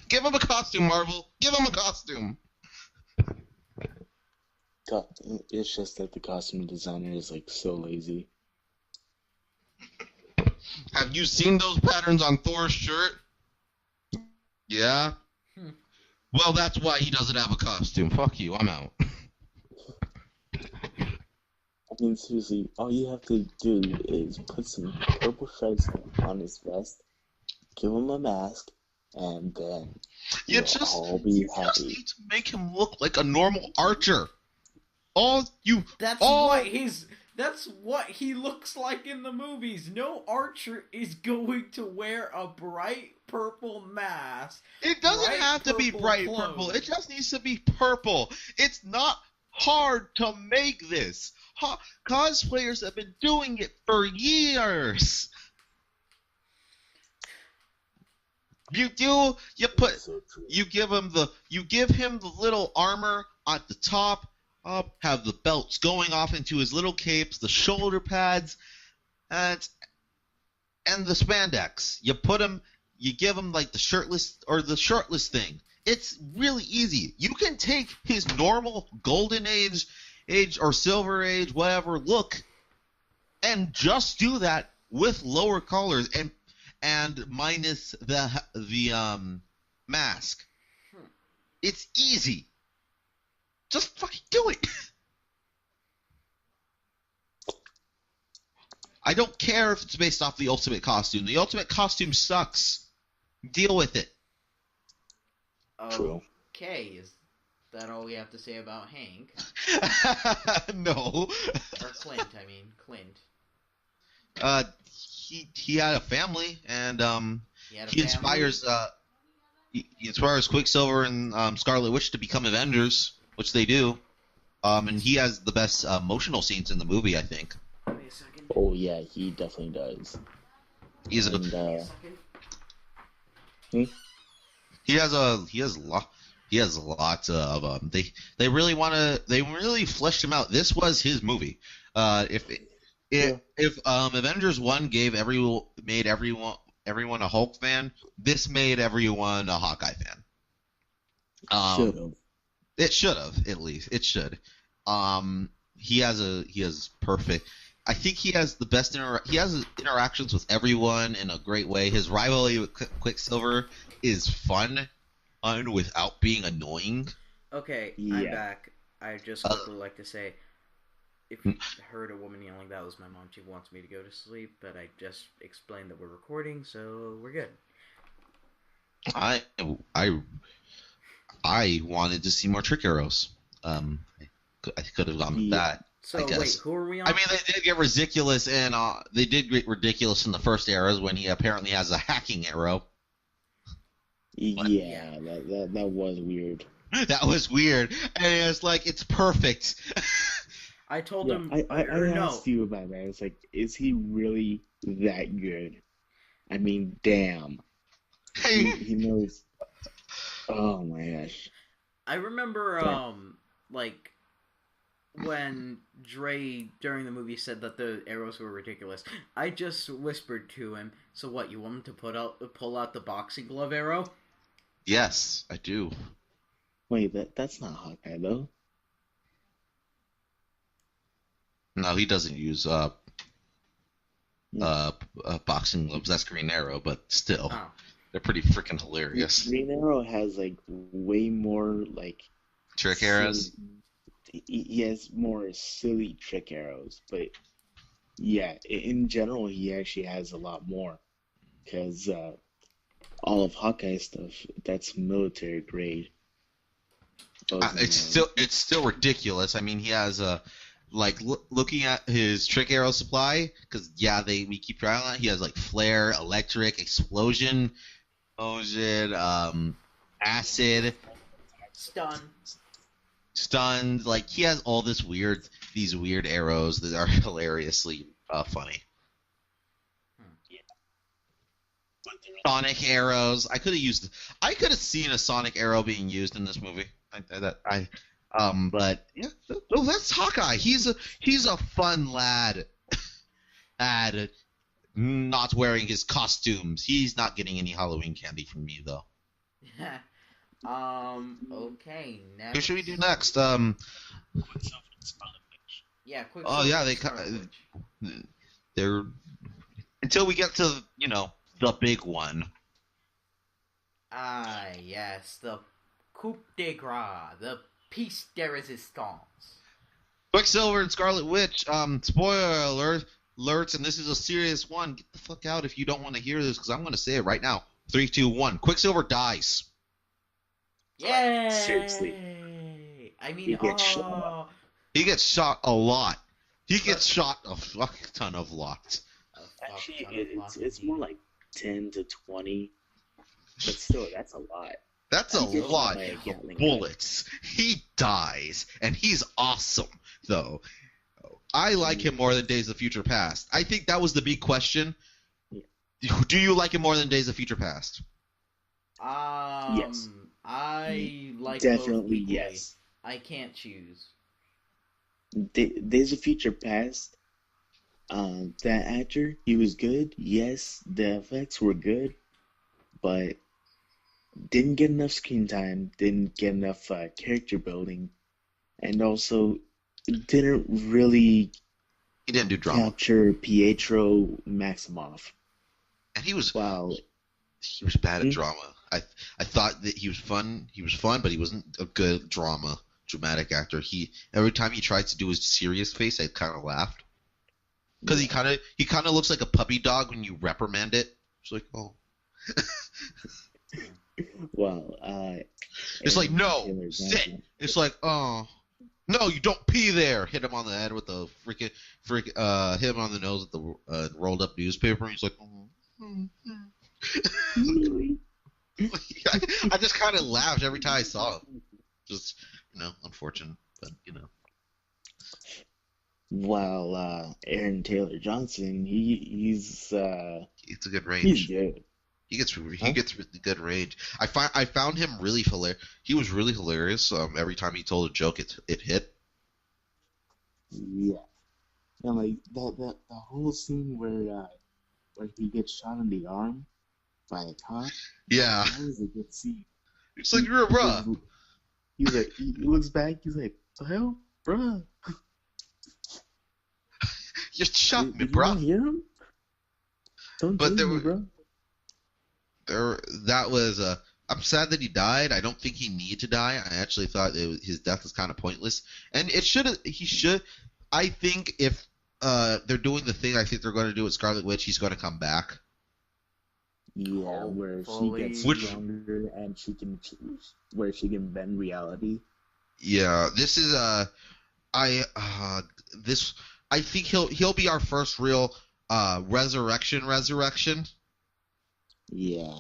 Give him a costume, Marvel. Give him a costume. It's just that the costume designer is like so lazy. Have you seen those patterns on Thor's shirt? Yeah? Well, that's why he doesn't have a costume. Fuck you, I'm out. I mean, seriously, all you have to do is put some purple stripes on his vest, give him a mask, and then You we'll just all be just happy. need to make him look like a normal archer. That's what he looks like in the movies. No archer is going to wear a bright purple mask. It doesn't bright have to be purple bright clothes. purple. It just needs to be purple. It's not hard to make this. Cosplayers have been doing it for years. You give him the little armor at the top, have the belts going off into his little capes, the shoulder pads, and and the spandex. You put him, you give him like the shirtless or the shirtless thing. It's really easy. You can take his normal golden age or silver age, whatever look, and just do that with lower colors and minus the mask. It's easy. Just fucking do it. I don't care if it's based off the Ultimate costume. The Ultimate costume sucks. Deal with it. True. Okay, is that all we have to say about Hank? No. Or Clint, I mean. Clint. He had a family, and He inspires he inspires Quicksilver and Scarlet Witch to become Avengers, which they do. And he has the best emotional scenes in the movie, I think. Wait a second. Oh yeah, he definitely does. He's And, a, hmm? he has lots of they really fleshed him out. This was his movie. If Avengers 1 made everyone a Hulk fan, this made everyone a Hawkeye fan. Should have. It should have, at least. It should. He has perfect. I think he has the best he has interactions with everyone in a great way. His rivalry with Quicksilver is fun without being annoying. Okay, Yeah. I'm back. I just quickly like to say, if you heard a woman yelling, that was my mom. She wants me to go to sleep, but I just explained that we're recording, so we're good. I wanted to see more trick arrows. I could have gone with that. So, I guess. wait, who are we on? I mean, they did get ridiculous, and they did get ridiculous in the first arrows when he apparently has a hacking arrow. Yeah, that was weird. That was weird, and it's like it's perfect. I told him. I no. asked you about that. It's like, is he really that good? I mean, damn. He knows. Oh my gosh. I remember, like, when Dre, during the movie, said that the arrows were ridiculous. I just whispered to him, so what, you want him to pull out the boxing glove arrow? Yes, I do. Wait, that's not Hawkeye though. No, he doesn't use boxing gloves. That's Green Arrow, but still, they're pretty freaking hilarious. Green Arrow has like way more like Trick arrows. He has more silly trick arrows, but yeah, in general, he actually has a lot more because all of Hawkeye stuff that's military grade. It's still ridiculous. I mean, he has looking at his trick arrow supply, because we keep trying on that. He has like flare, electric, explosion, acid, stunned. Like, he has all these weird arrows that are hilariously funny. Sonic arrows. I could have seen a Sonic arrow being used in this movie. But yeah, that's Hawkeye. He's a fun lad. Not wearing his costumes. He's not getting any Halloween candy from me though. Okay. Next. Who should we do next? Yeah, quick. Oh yeah, they're until we get to the big one. Ah, yes, the coup de grace, the piece de resistance. Quicksilver and Scarlet Witch. Spoiler alerts, and this is a serious one. Get the fuck out if you don't want to hear this, because I'm going to say it right now. 3, 2, 1. Quicksilver dies. Yay! Seriously. I mean, He gets shot. He gets shot a lot. He gets shot a fuck ton of lots. Actually, it's more like 10 to 20, but still, that's a lot. That's a lot of bullets. He dies, and he's awesome, though. I like him more than Days of Future Past. I think that was the big question. Yeah. Do you like him more than Days of Future Past? Yes. I like definitely both yes. I can't choose. Days of Future Past That actor, he was good. Yes, the effects were good, but didn't get enough screen time, didn't get enough character building, and also didn't really He didn't do drama, capture Pietro Maximoff. and he was Wow. bad at Hmm? drama. I thought that he was fun. He was fun, but he wasn't a good dramatic actor. Every time he tried to do his serious face, I kind of laughed because Yeah. he kind of looks like a puppy dog when you reprimand it. It's like, oh, Well, it's like, Aaron no, Taylor sit. Johnson. It's like, oh, no, you don't pee there. Hit him on the head with the hit him on the nose with the rolled up newspaper. And he's like, Really? I just kind of laughed every time I saw him. Just, unfortunate, but While Aaron Taylor Johnson, he's it's a good he's range. good. He gets Huh? really good range. I found him really hilarious. He was really hilarious. Every time he told a joke, it hit. Yeah. And like that the whole scene where he gets shot in the arm by a cop, Yeah, that was a good scene. it's like, you're a bruh. He's like he looks back, he's like, the hell, bruh? You shot me, Did you not bruh. hear him? Don't But tell me, bruh. that was I'm sad that he died. I don't think he needed to die. I actually thought his death was kind of pointless, and he should. I think if they're doing the thing I think they're going to do with Scarlet Witch, he's going to come back. Yeah, where she Hopefully. gets Which- stronger and she can choose where she can bend reality. Yeah, this is I think he'll be our first real resurrection. Yeah.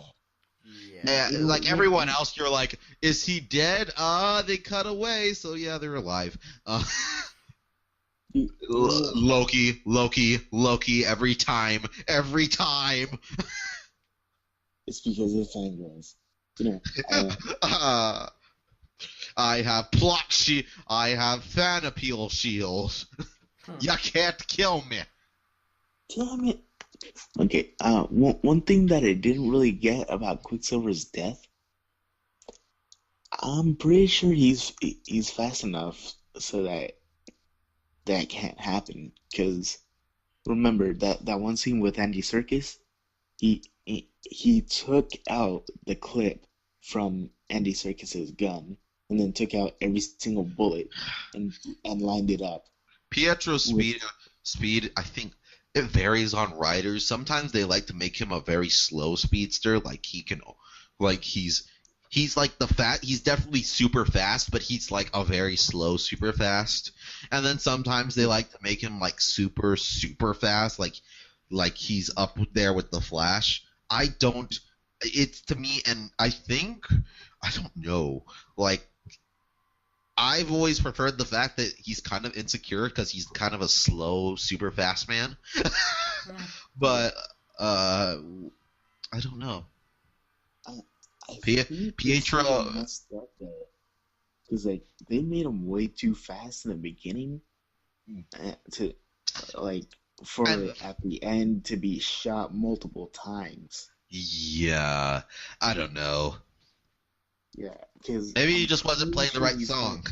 Yeah. And, like everyone else, you're like, is he dead? They cut away, so yeah, they're alive. Loki, every time. It's because of fangirls. You know, I have I have fan appeal shields. You can't kill me. damn it. Okay, one thing that I didn't really get about Quicksilver's death, I'm pretty sure he's fast enough so that can't happen. Because remember that one scene with Andy Serkis, he took out the clip from Andy Serkis's gun and then took out every single bullet and lined it up. Pietro's With- speed, I think it varies on riders. Sometimes they like to make him a very slow speedster, like he's like he's definitely super fast, but he's like a very slow super fast. And then sometimes they like to make him like super fast, like he's up there with the Flash. It's to me, and I don't know, like I've always preferred the fact that he's kind of insecure because he's kind of a slow, super fast man. But I don't know. I Pie- think Pietro- they sort of messed up there. Because like they made him way too fast in the beginning to like for And- at the end to be shot multiple times. Yeah, I don't know. Yeah, because Maybe he just wasn't playing the right song.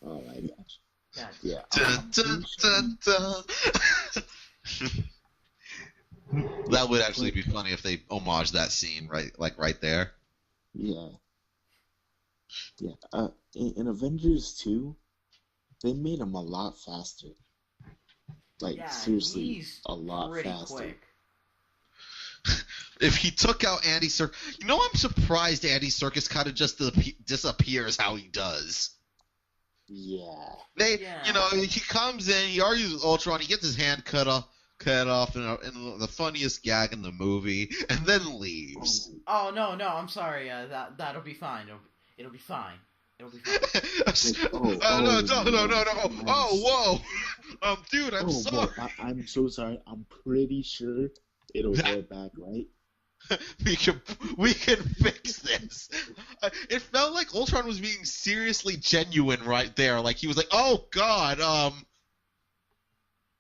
Oh my gosh. God. Yeah. Dun, dun, dun, dun. That would actually be funny if they homage that scene right there. Yeah. Yeah. In Avengers 2, they made him a lot faster. Like Yeah, seriously, he's a lot pretty faster. quick. If he took out Andy Serkis, I'm surprised Andy Serkis kind of just disappears how he does. Yeah. Yeah. He comes in, he argues with Ultron, he gets his hand cut off in the funniest gag in the movie, and then leaves. Oh no, I'm sorry. That'll be fine. It'll be fine. It'll be fine. No. Oh, whoa. Dude, I'm Oh, sorry. boy, I'm so sorry. I'm pretty sure it'll go back, right? We can fix this. It felt like Ultron was being seriously genuine right there. Like he was like, "Oh God,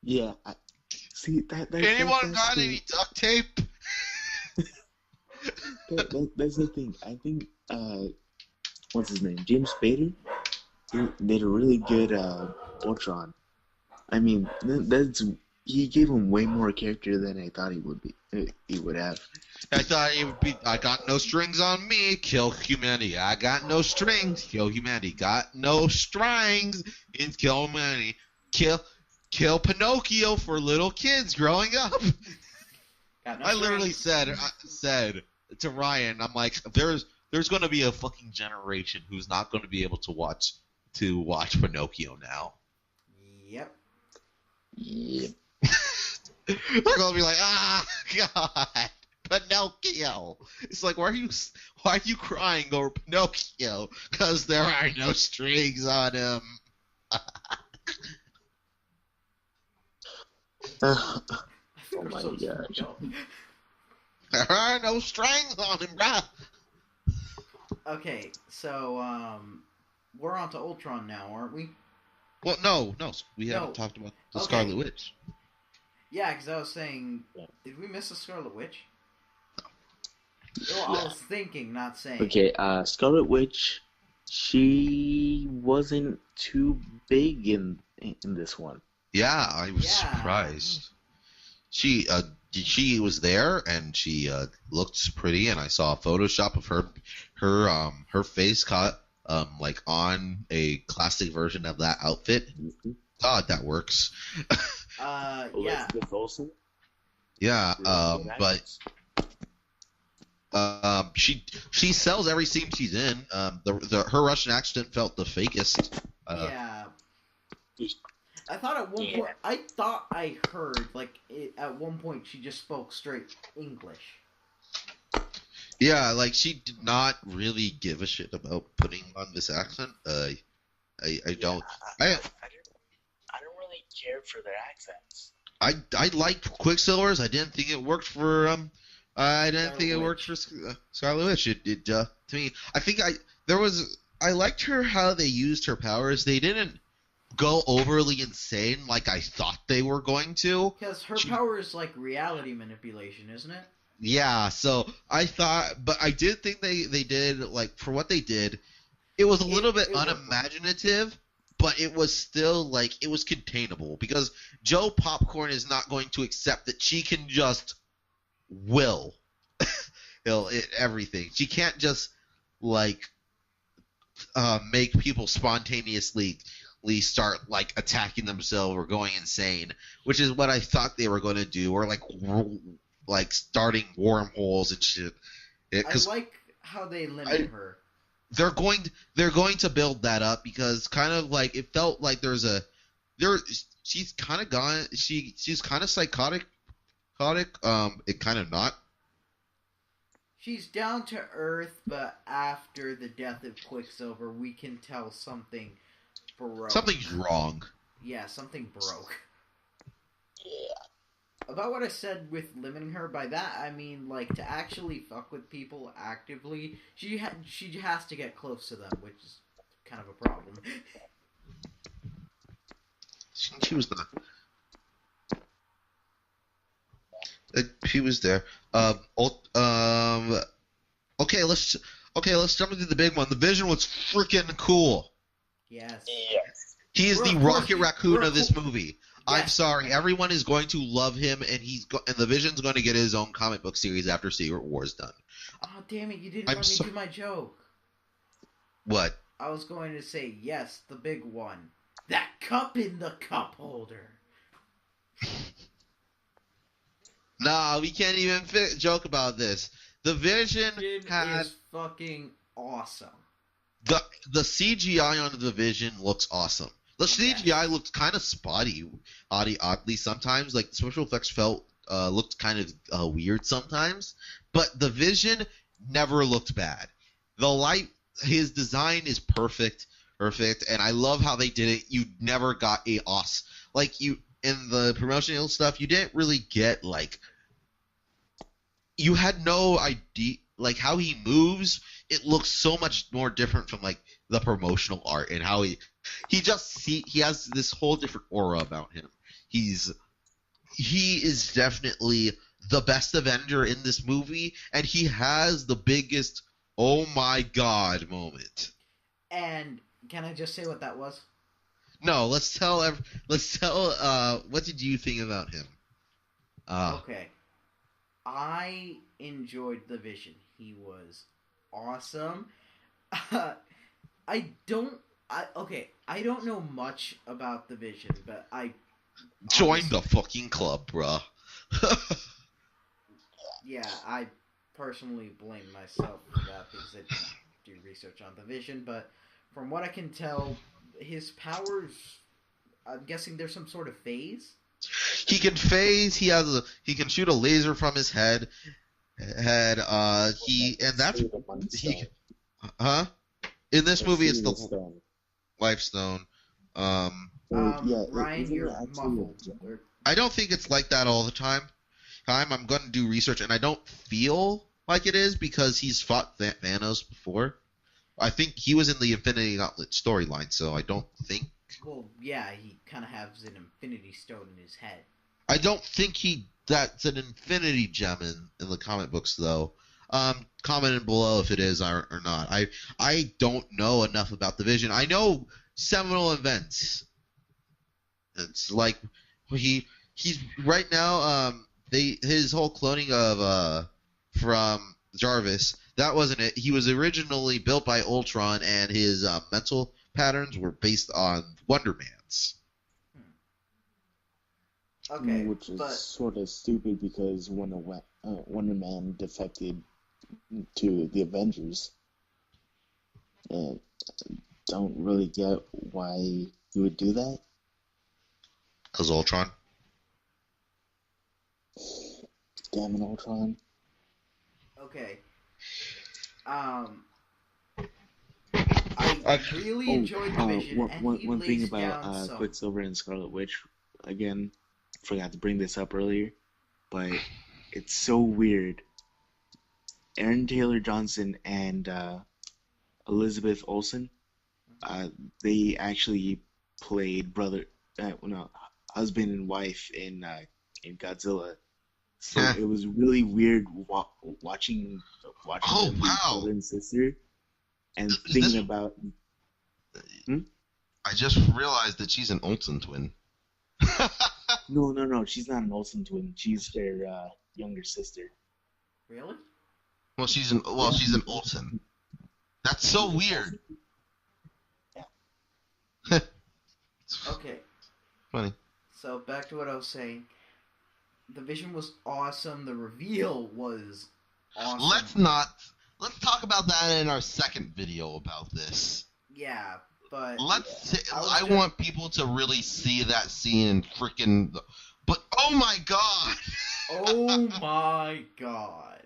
Yeah, see Anyone that's got any duct tape? that's the thing. I think what's his name? James Spader. He did a really good Ultron. I mean, that's he gave him way more character than I thought he would be. He would have. I thought it would be, I got no strings on me, kill humanity. I got no strings, kill humanity. Got no strings, and kill humanity. Kill Pinocchio for little kids growing up. Got no I literally strings. said to Ryan, I'm like, there's going to be a fucking generation who's not going to be able to watch Pinocchio now. Yep. Yeah. They're going to be like, God, Pinocchio. It's like, why are you crying over Pinocchio? Because there are no strings on him. Oh We're my so gosh. dumb. There are no strings on him, bruh. Okay, so we're on to Ultron now, aren't we? Well, no, we haven't No. talked about the Okay. Scarlet Witch. Yeah, because I was saying, Yeah. did we miss the Scarlet Witch? Well, I was thinking, not saying. Okay, Scarlet Witch, she wasn't too big in this one. Yeah, I was Yeah. surprised. She was there and she looked pretty, and I saw a Photoshop of her face cut like on a classic version of that outfit. God, that works. Yeah. Elizabeth Olsen? Yeah, Really good but she sells every scene she's in. Her Russian accent felt the fakest. Yeah. I thought at one point, I thought I heard, at one point she just spoke straight English. Yeah, like she did not really give a shit about putting on this accent. I don't. I don't really care for their accents. I liked Quicksilver's. I didn't think it worked for I didn't Scarlet think it worked Witch. for Scarlet Witch. It to me. I think I liked how they used her powers. They didn't go overly insane like I thought they were going to. Because her She- power is like reality manipulation, isn't it? Yeah, so I thought, but I did think they did, like, for what they did, it was a little bit it worked. unimaginative, but it was still, like, it was containable, because Joe Popcorn is not going to accept that she can just will everything. She can't just, like, make people spontaneously start, like, attacking themselves or going insane, which is what I thought they were going to do, or, like starting wormholes and shit. I Because like how they limit her. they're going to build that up, because kind of like it felt like she's kind of gone, she's kind of psychotic, it kind of not. She's down to earth, but after the death of Quicksilver, we can tell something broke. Something's wrong. Yeah, something broke. About what I said with limiting her, by that I mean, like, to actually fuck with people actively, she has to get close to them, which is kind of a problem. She was not. She was there. Okay, let's jump into the big one. The Vision was freaking cool. Yes. He is We're the of course- Rocket Raccoon we're of of this cour- movie. Yes. I'm sorry, everyone is going to love him, and and the Vision's going to get his own comic book series after Secret War's done. Oh, damn it, you didn't I'm let me so- do my joke. What? I was going to say, yes, the big one. That cup in the cup holder. Nah, we can't even joke about this. The Vision It had is fucking awesome. the CGI on the Vision looks awesome. The CGI looked kind of spotty, oddly sometimes. Like the special effects looked kind of weird sometimes, but the Vision never looked bad. The light, his design is perfect, and I love how they did it. You never got a like you in the promotional stuff. You didn't really get like. You had no idea like how he moves. It looks so much more different from like the promotional art, and how he has this whole different aura about him. he is definitely the best Avenger in this movie, and he has the biggest "oh my god" moment. And can I just say what that was? No, let's tell. What did you think about him? Okay. I enjoyed the Vision. He was awesome. I don't know much about the Vision, but I Join the fucking club, bruh. Yeah, I personally blame myself for that because I didn't do research on the Vision, but from what I can tell, his powers, I'm guessing there's some sort of phase? He can phase. He can shoot a laser from his head. Huh? In this movie, it's the stone. Life Stone. Ryan, you're actually muffled. I don't think it's like that all the time. I'm going to do research, and I don't feel like it is because he's fought Thanos before. I think he was in the Infinity Gauntlet storyline, so I don't think. Well, yeah, he kind of has an Infinity Stone in his head. I don't think that's an Infinity Gem in the comic books, though. Comment below if it is or not. I don't know enough about the Vision. I know seminal events. It's like he's right now. His whole cloning of from Jarvis, that wasn't it. He was originally built by Ultron, and his mental patterns were based on Wonder Man's. Okay, which is but sort of stupid because Wonder Man defected to the Avengers. And don't really get why you would do that. Because Ultron. Damn it, Ultron. okay. I really enjoyed the Vision, and he one thing lays about down some... Quicksilver and Scarlet Witch, again, forgot to bring this up earlier, but it's so weird. Aaron Taylor Johnson and Elizabeth Olsen, they actually played husband and wife in Godzilla. So it was really weird watching Oh, them be wow. brother and sister, and Is thinking this- about. I just realized that she's an Olsen twin. No, she's not an Olsen twin. She's their younger sister. Really? Well, she's an Olsen. That's so weird. Okay, Funny. so back to what I was saying. The Vision was awesome. The reveal was awesome. Let's talk about that in our second video about this. Yeah, but... I want people to really see that scene and freaking. But oh my god! Oh my god.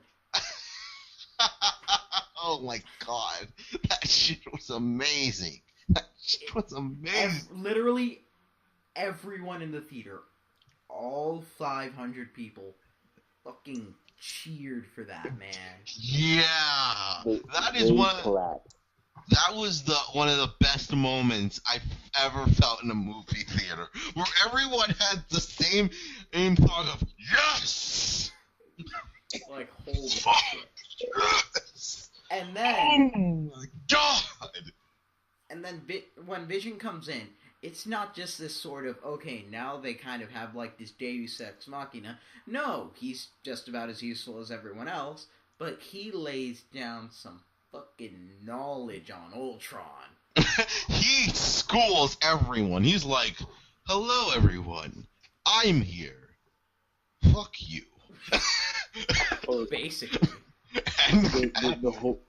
Oh my god! That shit was amazing. That shit was amazing. Literally everyone in the theater, all 500 people, fucking cheered for that, man. Yeah, that They is one. clapped. That was one of the best moments I've ever felt in a movie theater, where everyone had the same thought of yes. Like, holy Fuck. shit. Yes. And then, Oh my god! when Vision comes in, it's not just this sort of, okay, now they kind of have like this Deus Ex Machina. No, he's just about as useful as everyone else, but he lays down some fucking knowledge on Ultron. He schools everyone. He's like, hello everyone, I'm here. Fuck you. Basically. And The whole,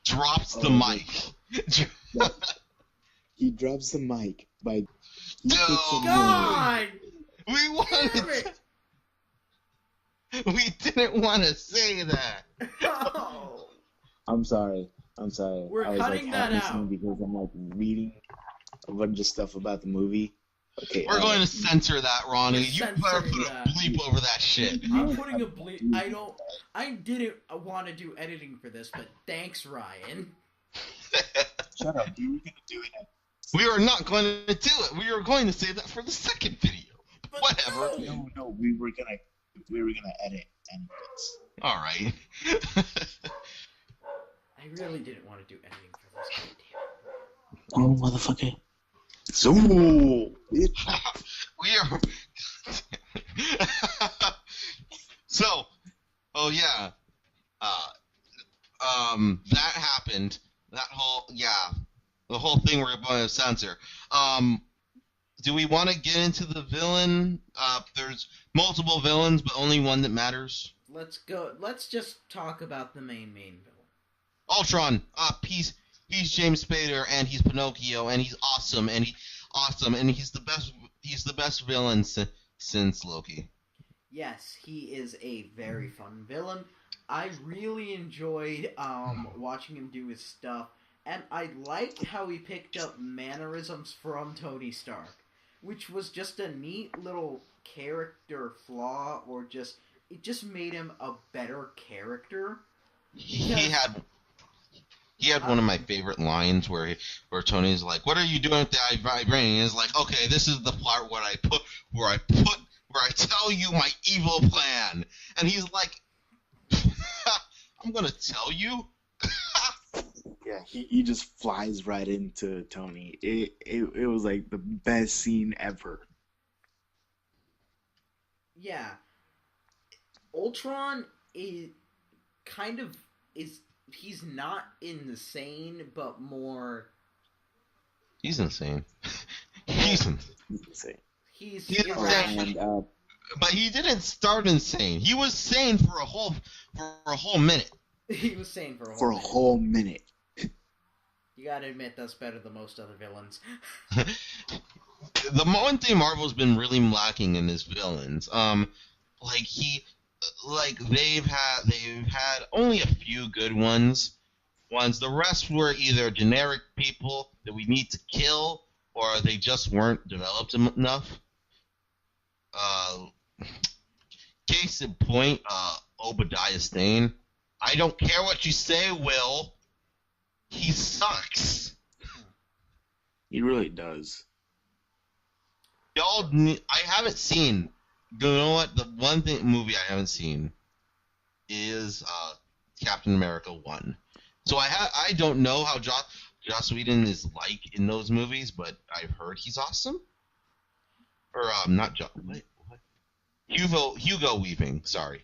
drops the Oh, mic. he drops the mic by. He No. picks a God! We Damn wanted. it! We didn't want to say that. No! I'm sorry. We're I was cutting that half listening out. because I'm like reading a bunch of stuff about the movie. Okay. We're going to censor that, Ronnie. We're You better censoring put a that. bleep over that shit. I'm putting a bleep. I didn't want to do editing for this, but thanks, Ryan. Shut up. You were gonna do it. We are not going to do it. We are going to save that for the second video. Whatever. No, we were gonna edit anyways. All right. I really didn't want to do editing for this. God Oh, motherfucker. So, We are. So, oh yeah, that happened. That whole the whole thing we're going to censor. Do we want to get into the villain? There's multiple villains, but only one that matters. Let's go. Let's just talk about the main villain. Ultron. He's James Spader, and he's Pinocchio, and he's awesome, and he's the best. He's the best villain since Loki. Yes, he is a very fun villain. I really enjoyed watching him do his stuff, and I liked how he picked up mannerisms from Tony Stark, which was just a neat little character flaw, or it just made him a better character. He had one of my favorite lines where Tony's like, "What are you doing with the vibranium?" And it's like, "Okay, this is the part where I tell you my evil plan." And he's like, "I'm gonna tell you." yeah, he just flies right into Tony. It was like the best scene ever. Yeah, Ultron is he's not insane, but more. He's insane. He's Insane. He's insane. And But he didn't start insane. He was sane for a whole minute. he was sane for a whole for a minute. whole minute. You gotta admit that's better than most other villains. The one thing Marvel's been really lacking in his villains, they've had only a few good ones. The rest were either generic people that we need to kill, or they just weren't developed enough. Case in point, Obadiah Stane. I don't care what you say, Will. He sucks. He really does. I haven't seen. You know what? The one movie I haven't seen is Captain America 1. So I don't know how Joss Whedon is like in those movies, but I've heard he's awesome. Or not Joss. What? Hugo Weaving. Sorry.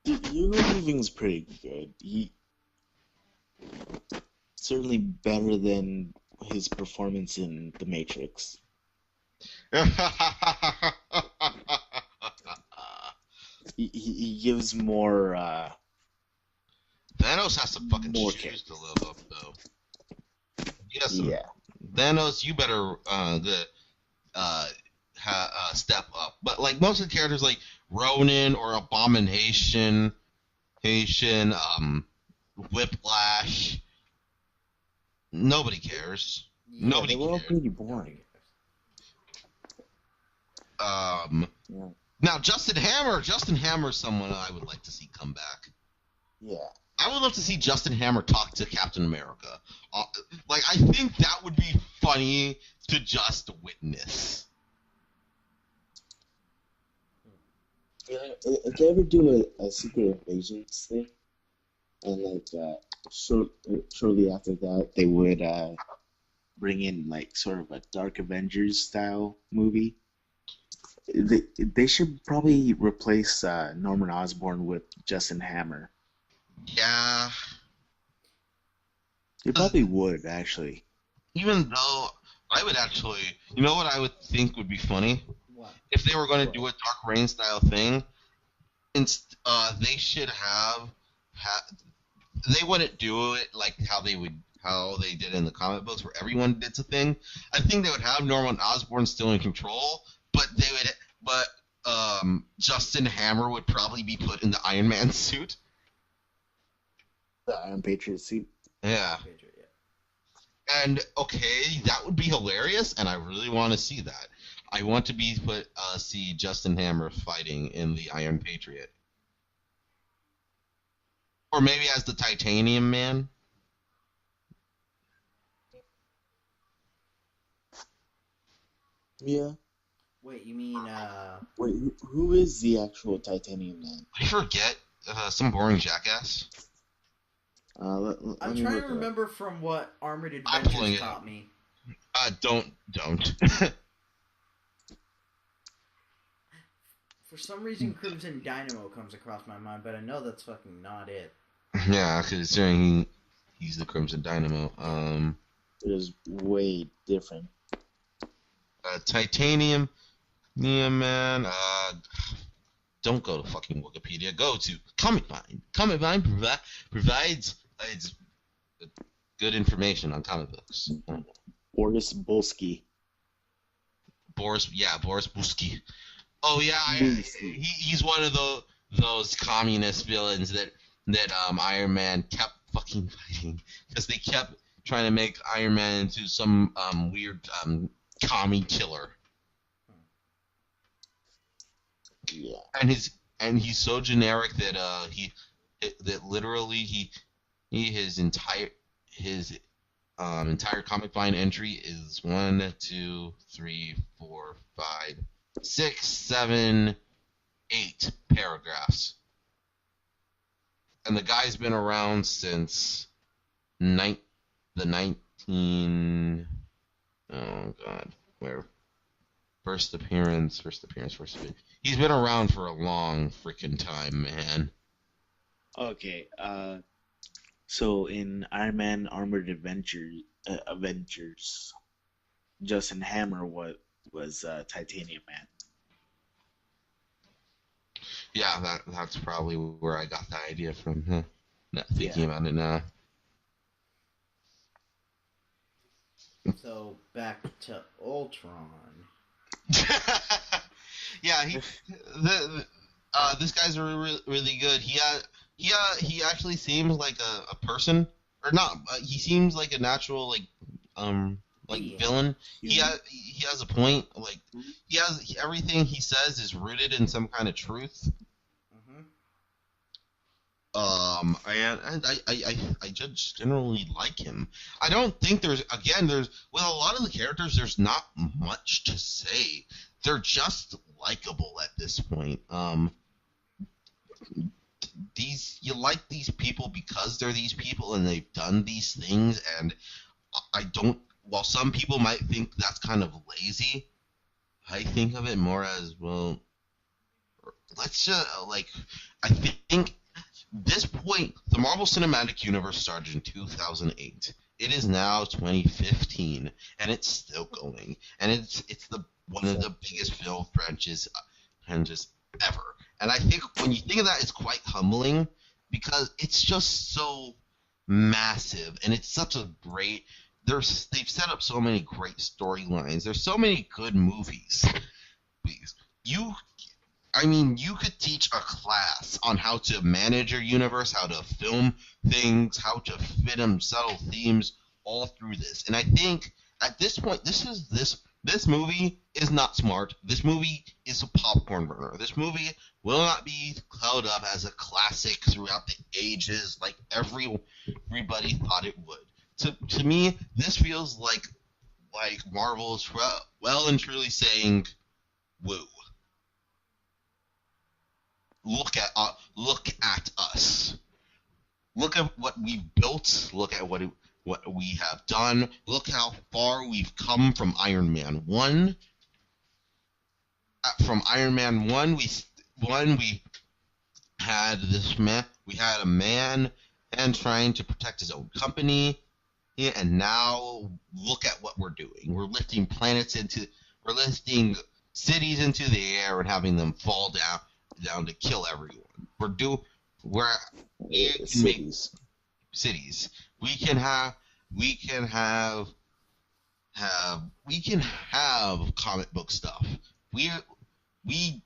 Hugo Weaving's pretty good. He certainly better than his performance in The Matrix. He gives more. Thanos has some fucking More shoes to live up, though. Yes. Yeah. Thanos, you better step up. But like most of the characters, like Ronan or Abomination, Whiplash, nobody cares. Nobody They were all cares. pretty boring. Yeah. Now Justin Hammer is someone I would like to see come back. Yeah. I would love to see Justin Hammer talk to Captain America. I think that would be funny to just witness. Yeah, if they ever do a Secret Invasions thing, and shortly after that, they would bring in like sort of a Dark Avengers style movie. They should probably replace Norman Osborn with Justin Hammer. Yeah. They probably would actually. Even though I would actually, you know what I would think would be funny? What? If they were going to do a Dark Reign style thing, they should have they wouldn't do it like how they did in the comic books where everyone did a thing. I think they would have Norman Osborn still in control, but Justin Hammer would probably be put in the Iron Man suit. The Iron Patriot suit. Yeah. Patriot, yeah. And okay, that would be hilarious, and I really want to see that. I want to see Justin Hammer fighting in the Iron Patriot, or maybe as the Titanium Man. Yeah. Wait, you mean Wait, who is the actual Titanium Man? I forget. Some boring jackass. I'm me trying look to it up. remember from what Armored I'm pulling Adventures it up. taught me. Don't. For some reason, Crimson Dynamo comes across my mind, but I know that's fucking not it. Yeah, considering he's the Crimson Dynamo. It is way different. Titanium, Man. Don't go to fucking Wikipedia. Go to Comic Vine. Comic Vine provides good information on comic books. Boris Bolsky. Boris Busky. Oh yeah, Busky. he's one of those communist villains that Iron Man kept fucking fighting because they kept trying to make Iron Man into some weird commie killer. Yeah. And he's so generic that his entire Comic Vine entry is 1, 2, 3, 4, 5, 6, 7, 8 paragraphs. And the guy's been around since the 19. Oh God, where? First appearance. He's been around for a long freaking time, man. Okay, so in Iron Man Armored Avengers, Justin Hammer was Titanium Man. Yeah, that's probably where I got the idea from. Huh? Not thinking about it now. So back to Ultron. Yeah, this guy's really good. He actually seems like a person, or not. He seems like a natural villain. He has a point. Like everything he says is rooted in some kind of truth. And I just generally like him. I don't think there's with a lot of the characters there's not much to say. They're just likable at this point. You like these people because they're these people and they've done these things, and while some people might think that's kind of lazy, I think of it more as, well, let's just I think this point, the Marvel Cinematic Universe started in 2008. It is now 2015, and it's still going. And it's one of the biggest film franchises ever. And I think when you think of that, it's quite humbling because it's just so massive, and it's such a great. They've set up so many great storylines. There's so many good movies. You could teach a class on how to manage your universe, how to film things, how to fit in subtle themes all through this. And I think at this point, this movie is not smart. This movie is a popcorn burner. This movie will not be held up as a classic throughout the ages like everybody thought it would. To me, this feels like Marvel is well and truly saying, "Woo! Look at us. Look at what we've built. Look at what we have done. Look how far we've come from Iron Man 1. From Iron Man 1, we had a man and trying to protect his own company, and now look at what we're doing. We're lifting cities into the air and having them fall down to kill everyone. We can make cities. We can have comic book stuff. We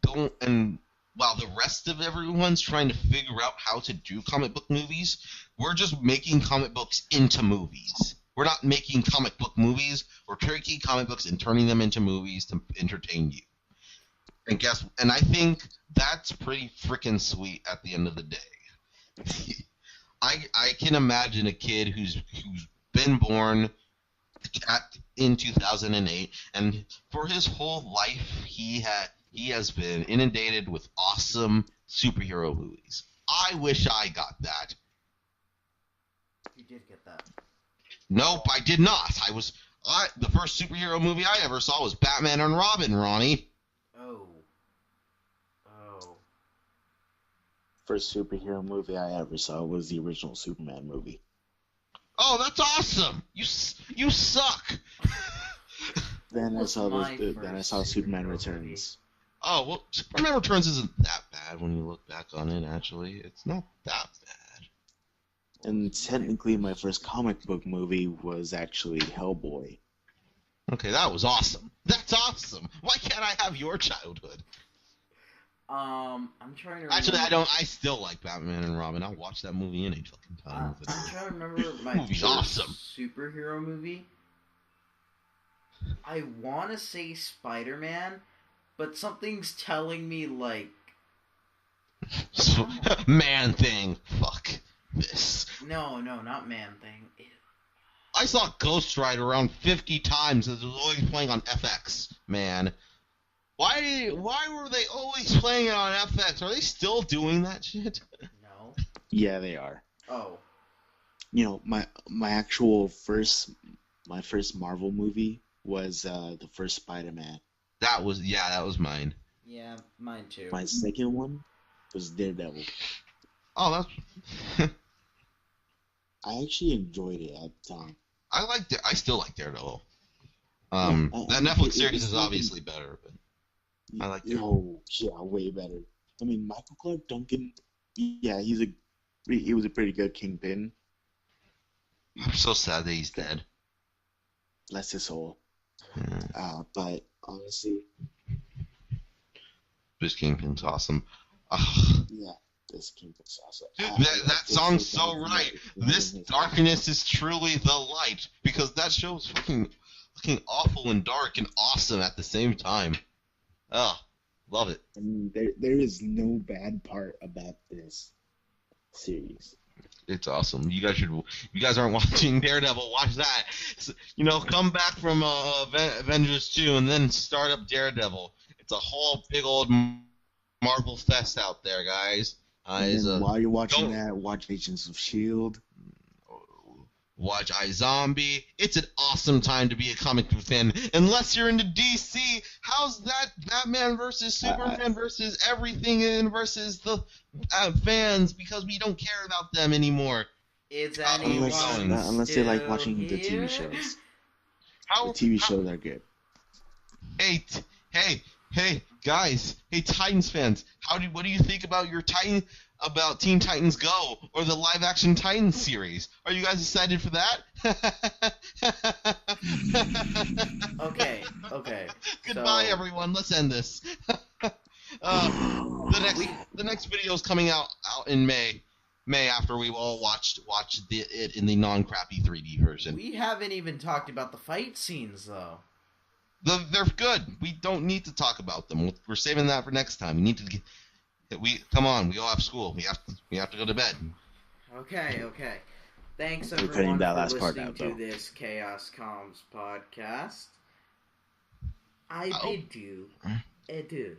don't, and while the rest of everyone's trying to figure out how to do comic book movies, we're just making comic books into movies. We're not making comic book movies. We're taking comic books and turning them into movies to entertain you. And I think that's pretty freaking sweet at the end of the day. I can imagine a kid who's been born in 2008, and for his whole life, he has been inundated with awesome superhero movies. I wish I got that. You did get that. Nope, I did not. The first superhero movie I ever saw was Batman and Robin, Ronnie. Oh. First superhero movie I ever saw was the original Superman movie. Oh, that's awesome! You suck. Then I saw my then I saw first Superman superhero Returns. Oh, well, Superman Returns isn't that bad when you look back on it, actually. It's not that bad. And technically, my first comic book movie was actually Hellboy. Okay, that was awesome. That's awesome. Why can't I have your childhood? I'm trying to remember. Actually, I still like Batman and Robin. I'll watch that movie any fucking time. I'm trying to remember my Movie's first awesome. superhero movie. I want to say Spider-Man, but something's telling me like Man Thing. Fuck this. no, not Man Thing. I saw Ghost Rider around 50 times. It was always playing on FX, man. Why were they always playing it on FX? Are they still doing that shit? No. Yeah, they are. Oh. You know, my first Marvel movie was the first Spider-Man. That was mine. Yeah, mine too. My second one was Daredevil. Oh, that's. I actually enjoyed it at the time. I liked it. I still like Daredevil. Yeah, that Netflix series is obviously better, but I like it. Oh, yeah, way better. I mean, Michael Clark Duncan. Yeah, he was a pretty good Kingpin. I'm so sad that he's dead. Bless his soul. Yeah. But honestly, This Kingpin's awesome. yeah, this Kingpin's awesome. Dude, that song's so right. This darkness is truly the light, because that show's fucking awful and dark and awesome at the same time. Oh, love it. I mean, there is no bad part about this series. It's awesome. You guys aren't watching Daredevil, watch that. So, come back from Avengers 2 and then start up Daredevil. It's a whole big old Marvel fest out there, guys. And then while you're watching that, watch Agents of S.H.I.E.L.D. Watch iZombie. It's an awesome time to be a comic book fan. Unless you're into DC, how's that Batman versus Superman versus everything and versus the fans, because we don't care about them anymore. Is anyone unless they like watching here? the TV shows. The TV shows are good. Hey, guys. Hey, Titans fans. What do you think about about Teen Titans Go or the live-action Titans series? Are you guys excited for that? Okay. Goodbye, So- everyone. Let's end this. The next video is coming out in May. After we've all watched it in the non-crappy 3D version. We haven't even talked about the fight scenes, though. They're good. We don't need to talk about them. We're saving that for next time. We need to come on. We all have school. We have to go to bed. Okay. Thanks We're cutting everyone that for last part listening out, to though. this Chaos Comms podcast. I bid you adieu.